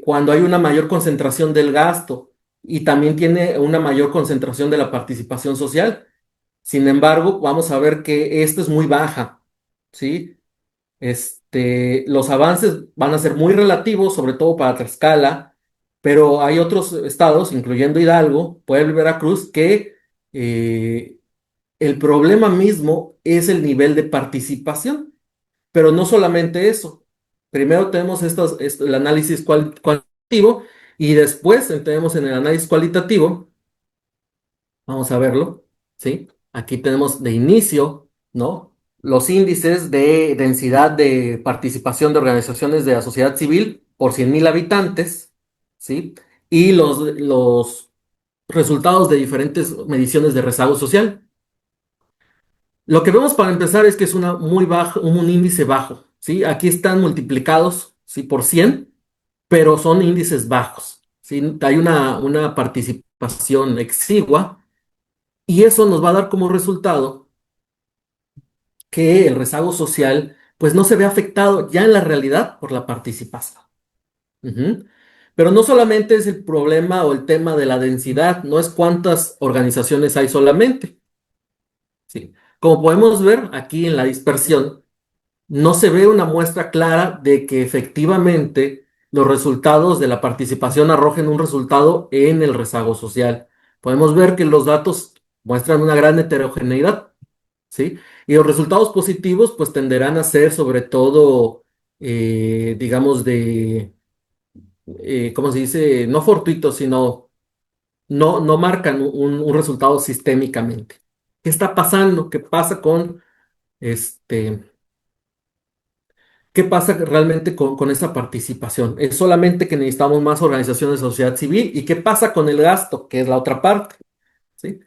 cuando hay una mayor concentración del gasto y también tiene una mayor concentración de la participación social. Sin embargo, vamos a ver que esto es muy baja, ¿sí? Los avances van a ser muy relativos, sobre todo para Tlaxcala, pero hay otros estados, incluyendo Hidalgo, Puebla y Veracruz, que el problema mismo es el nivel de participación. Pero no solamente eso. Primero tenemos el análisis cuantitativo y después tenemos en el análisis cualitativo. Vamos a verlo, ¿sí? Aquí tenemos de inicio, ¿no? Los índices de densidad de participación de organizaciones de la sociedad civil por 100,000 habitantes, ¿sí? Y los resultados de diferentes mediciones de rezago social. Lo que vemos para empezar es que es una muy baja, un índice bajo, ¿sí? Aquí están multiplicados, ¿sí? Por 100, pero son índices bajos, ¿sí? Hay una participación exigua. Y eso nos va a dar como resultado que el rezago social, pues no se ve afectado ya en la realidad por la participación. Ujú. Pero no solamente es el problema o el tema de la densidad, no es cuántas organizaciones hay solamente. ¿Sí? Como podemos ver aquí en la dispersión, no se ve una muestra clara de que efectivamente los resultados de la participación arrojen un resultado en el rezago social. Podemos ver que los datos muestran una gran heterogeneidad, ¿sí? Y los resultados positivos pues tenderán a ser sobre todo, digamos, ¿cómo se dice? No fortuitos, sino no marcan un resultado sistémicamente. ¿Qué está pasando? Este, ¿Qué pasa realmente con esa participación? Es solamente que necesitamos más organizaciones de sociedad civil. ¿Y qué pasa con el gasto? Que es la otra parte, ¿sí?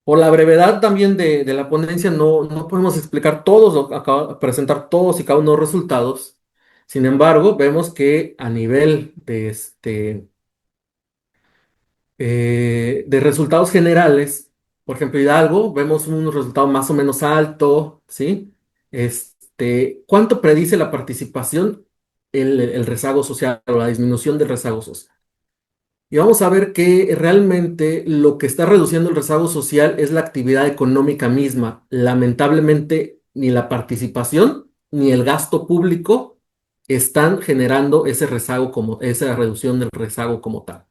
Por la brevedad también de la ponencia, no podemos explicar todos, presentar todos y cada uno de los resultados. Sin embargo, vemos que a nivel de resultados generales, por ejemplo, Hidalgo, vemos un resultado más o menos alto, ¿sí? ¿Cuánto predice la participación, el rezago social o la disminución del rezago social? Y vamos a ver que realmente lo que está reduciendo el rezago social es la actividad económica misma. Lamentablemente, ni la participación ni el gasto público están generando ese rezago esa reducción del rezago como tal.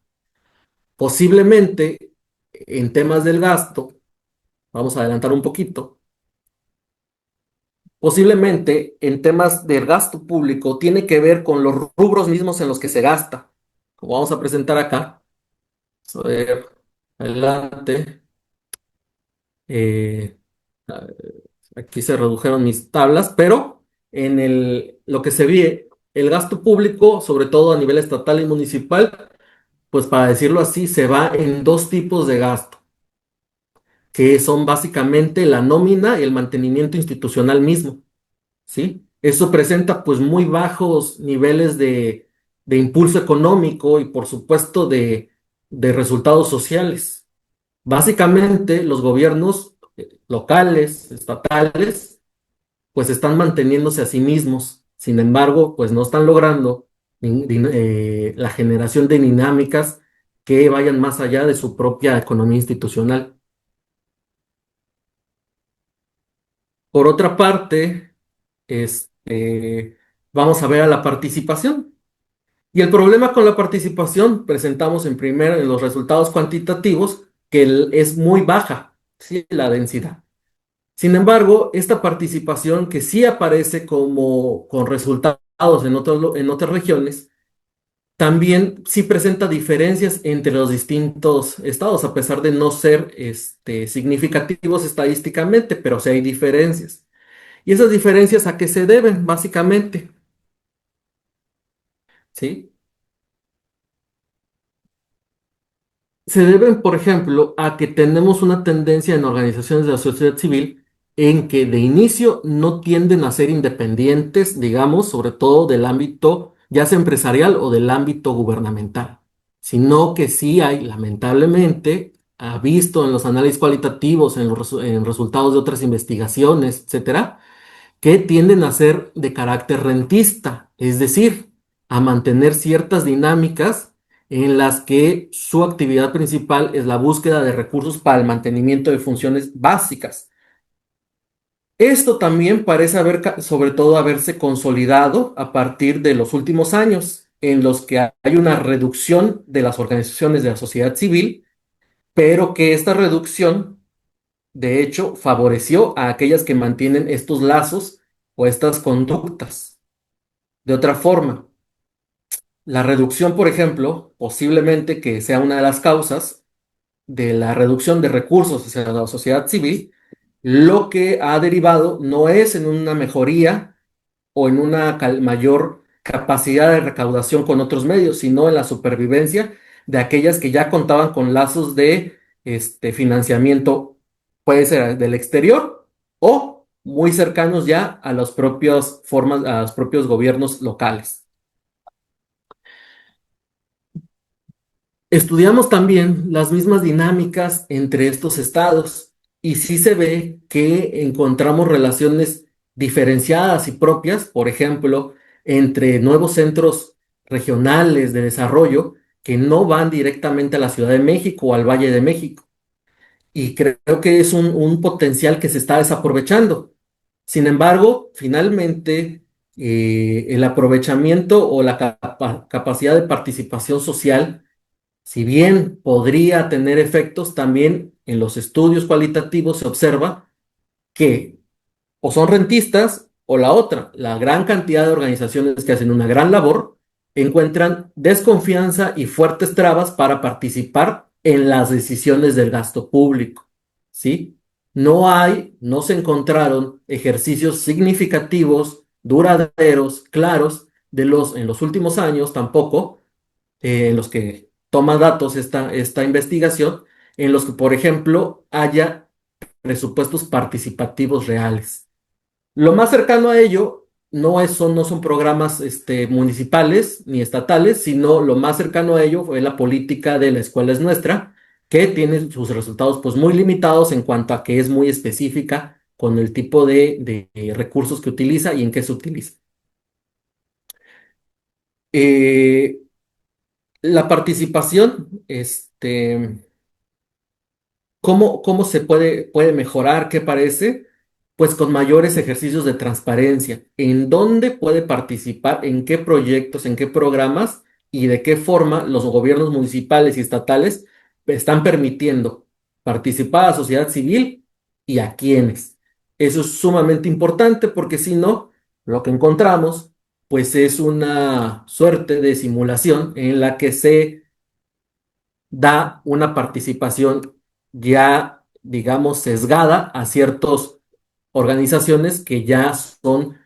Posiblemente, en temas del gasto, vamos a adelantar un poquito, posiblemente en temas del gasto público tiene que ver con los rubros mismos en los que se gasta, como vamos a presentar acá. A ver, adelante. Eh, a- Aquí se redujeron mis tablas, pero lo que se ve, el gasto público, sobre todo a nivel estatal y municipal, pues para decirlo así, se va en dos tipos de gasto, que son básicamente la nómina y el mantenimiento institucional mismo, ¿sí? Eso presenta pues muy bajos niveles de impulso económico y por supuesto de resultados sociales. Básicamente los gobiernos locales, estatales, pues están manteniéndose a sí mismos. Sin embargo, pues no están logrando la generación de dinámicas que vayan más allá de su propia economía institucional. Por otra parte, vamos a ver a la participación. Y el problema con la participación, presentamos en los resultados cuantitativos, que es muy baja, ¿sí? La densidad. Sin embargo, esta participación que sí aparece como con resultados en otras regiones, también sí presenta diferencias entre los distintos estados, a pesar de no ser significativos estadísticamente, pero sí hay diferencias. ¿Y esas diferencias a qué se deben, básicamente? ¿Sí? Se deben, por ejemplo, a que tenemos una tendencia en organizaciones de la sociedad civil en que de inicio no tienden a ser independientes, digamos, sobre todo del ámbito ya sea empresarial o del ámbito gubernamental, sino que sí hay, lamentablemente, ha visto en los análisis cualitativos, en resultados de otras investigaciones, etcétera, que tienden a ser de carácter rentista, es decir, a mantener ciertas dinámicas en las que su actividad principal es la búsqueda de recursos para el mantenimiento de funciones básicas. Esto también parece sobre todo haberse consolidado a partir de los últimos años, en los que hay una reducción de las organizaciones de la sociedad civil, pero que esta reducción de hecho, favoreció a aquellas que mantienen estos lazos o estas conductas. De otra forma, la reducción, por ejemplo, posiblemente que sea una de las causas de la reducción de recursos hacia la sociedad civil, lo que ha derivado no es en una mejoría o en una mayor capacidad de recaudación con otros medios, sino en la supervivencia de aquellas que ya contaban con lazos de financiamiento, puede ser del exterior o muy cercanos ya a las propias formas, a los propios gobiernos locales. Estudiamos también las mismas dinámicas entre estos estados y sí se ve que encontramos relaciones diferenciadas y propias, por ejemplo, entre nuevos centros regionales de desarrollo que no van directamente a la Ciudad de México o al Valle de México. Y creo que es un potencial que se está desaprovechando. Sin embargo, finalmente, el aprovechamiento o la capacidad de participación social, si bien podría tener efectos, también en los estudios cualitativos se observa que o son rentistas o la otra, la gran cantidad de organizaciones que hacen una gran labor encuentran desconfianza y fuertes trabas para participar en las decisiones del gasto público, ¿sí? No se encontraron ejercicios significativos, duraderos, claros, en los últimos años tampoco, en los que toma datos esta investigación, en los que, por ejemplo, haya presupuestos participativos reales. Lo más cercano a ello no son programas municipales ni estatales, sino lo más cercano a ello fue la política de La Escuela es Nuestra, que tiene sus resultados pues muy limitados en cuanto a que es muy específica con el tipo de recursos que utiliza y en qué se utiliza. Eh, la participación, ¿cómo se puede mejorar? ¿Qué parece? Pues con mayores ejercicios de transparencia. ¿En dónde puede participar? ¿En qué proyectos? ¿En qué programas? ¿Y de qué forma los gobiernos municipales y estatales están permitiendo participar a la sociedad civil y a quiénes? Eso es sumamente importante porque si no, lo que encontramos pues es una suerte de simulación en la que se da una participación ya, digamos, sesgada a ciertas organizaciones que ya son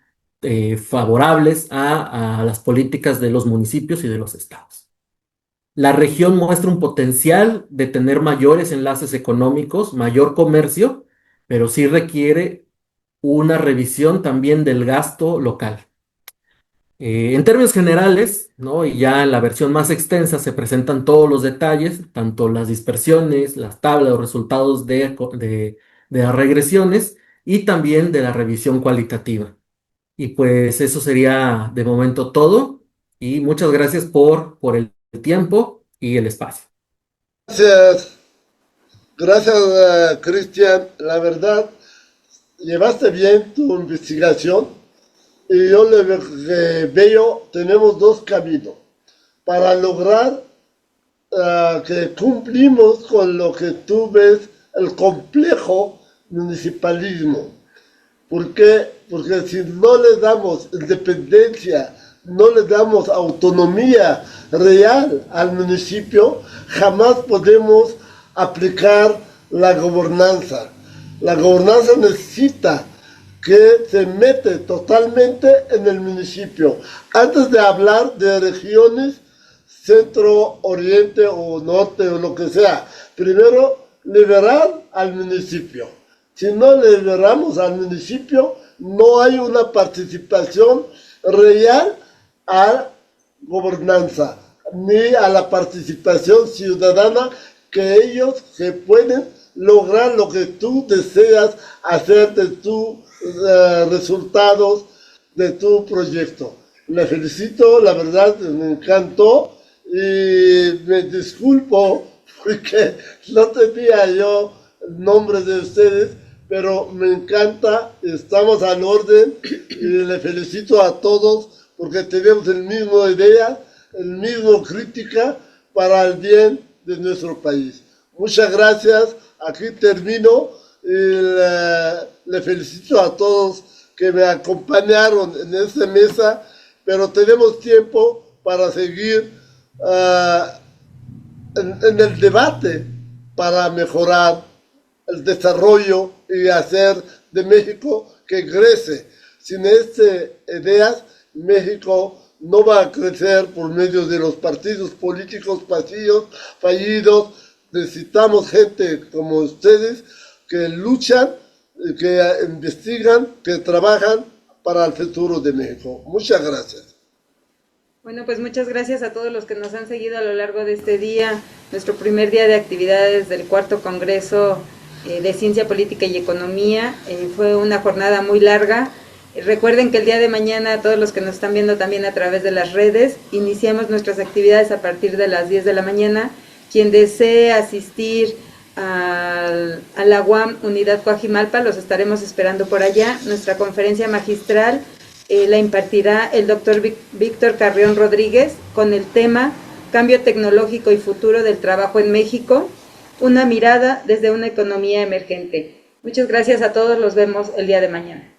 favorables a las políticas de los municipios y de los estados. La región muestra un potencial de tener mayores enlaces económicos, mayor comercio, pero sí requiere una revisión también del gasto local. En términos generales, ¿no? Y ya en la versión más extensa se presentan todos los detalles, tanto las dispersiones, las tablas, los resultados de las regresiones y también de la revisión cualitativa. Y pues eso sería de momento todo y muchas gracias por el tiempo y el espacio. Gracias, gracias, Cristian. La verdad, llevaste bien tu investigación y yo le veo, tenemos dos caminos para lograr que cumplimos con lo que tú ves, el complejo municipalismo. ¿Por qué? Porque si no le damos independencia, no le damos autonomía real al municipio, jamás podemos aplicar la gobernanza. La gobernanza necesita que se mete totalmente en el municipio. Antes de hablar de regiones, centro, oriente o norte o lo que sea, primero liberar al municipio. Si no liberamos al municipio, no hay una participación real a la gobernanza, ni a la participación ciudadana que ellos que pueden lograr lo que tú deseas hacer de tus resultados de tu proyecto. Le felicito, la verdad me encantó y me disculpo porque no tenía yo el nombre de ustedes, pero me encanta, estamos al orden y le felicito a todos porque tenemos el mismo idea, el mismo crítica para el bien de nuestro país. Muchas gracias, aquí termino y le felicito a todos que me acompañaron en esta mesa, pero tenemos tiempo para seguir en el debate para mejorar el desarrollo y hacer de México que crece. Sin estas ideas, México no va a crecer por medio de los partidos políticos fallidos. Necesitamos gente como ustedes que luchan, que investigan, que trabajan para el futuro de México. Muchas gracias. Bueno, pues muchas gracias a todos los que nos han seguido a lo largo de este día, nuestro primer día de actividades del cuarto Congreso de Ciencia Política y Economía. Fue una jornada muy larga. Recuerden que el día de mañana, todos los que nos están viendo también a través de las redes, iniciamos nuestras actividades a partir de las 10 de la mañana. Quien desee asistir a la UAM Unidad Coajimalpa, los estaremos esperando por allá. Nuestra conferencia magistral la impartirá el doctor Víctor Carrión Rodríguez con el tema Cambio tecnológico y futuro del trabajo en México, una mirada desde una economía emergente. Muchas gracias a todos, los vemos el día de mañana.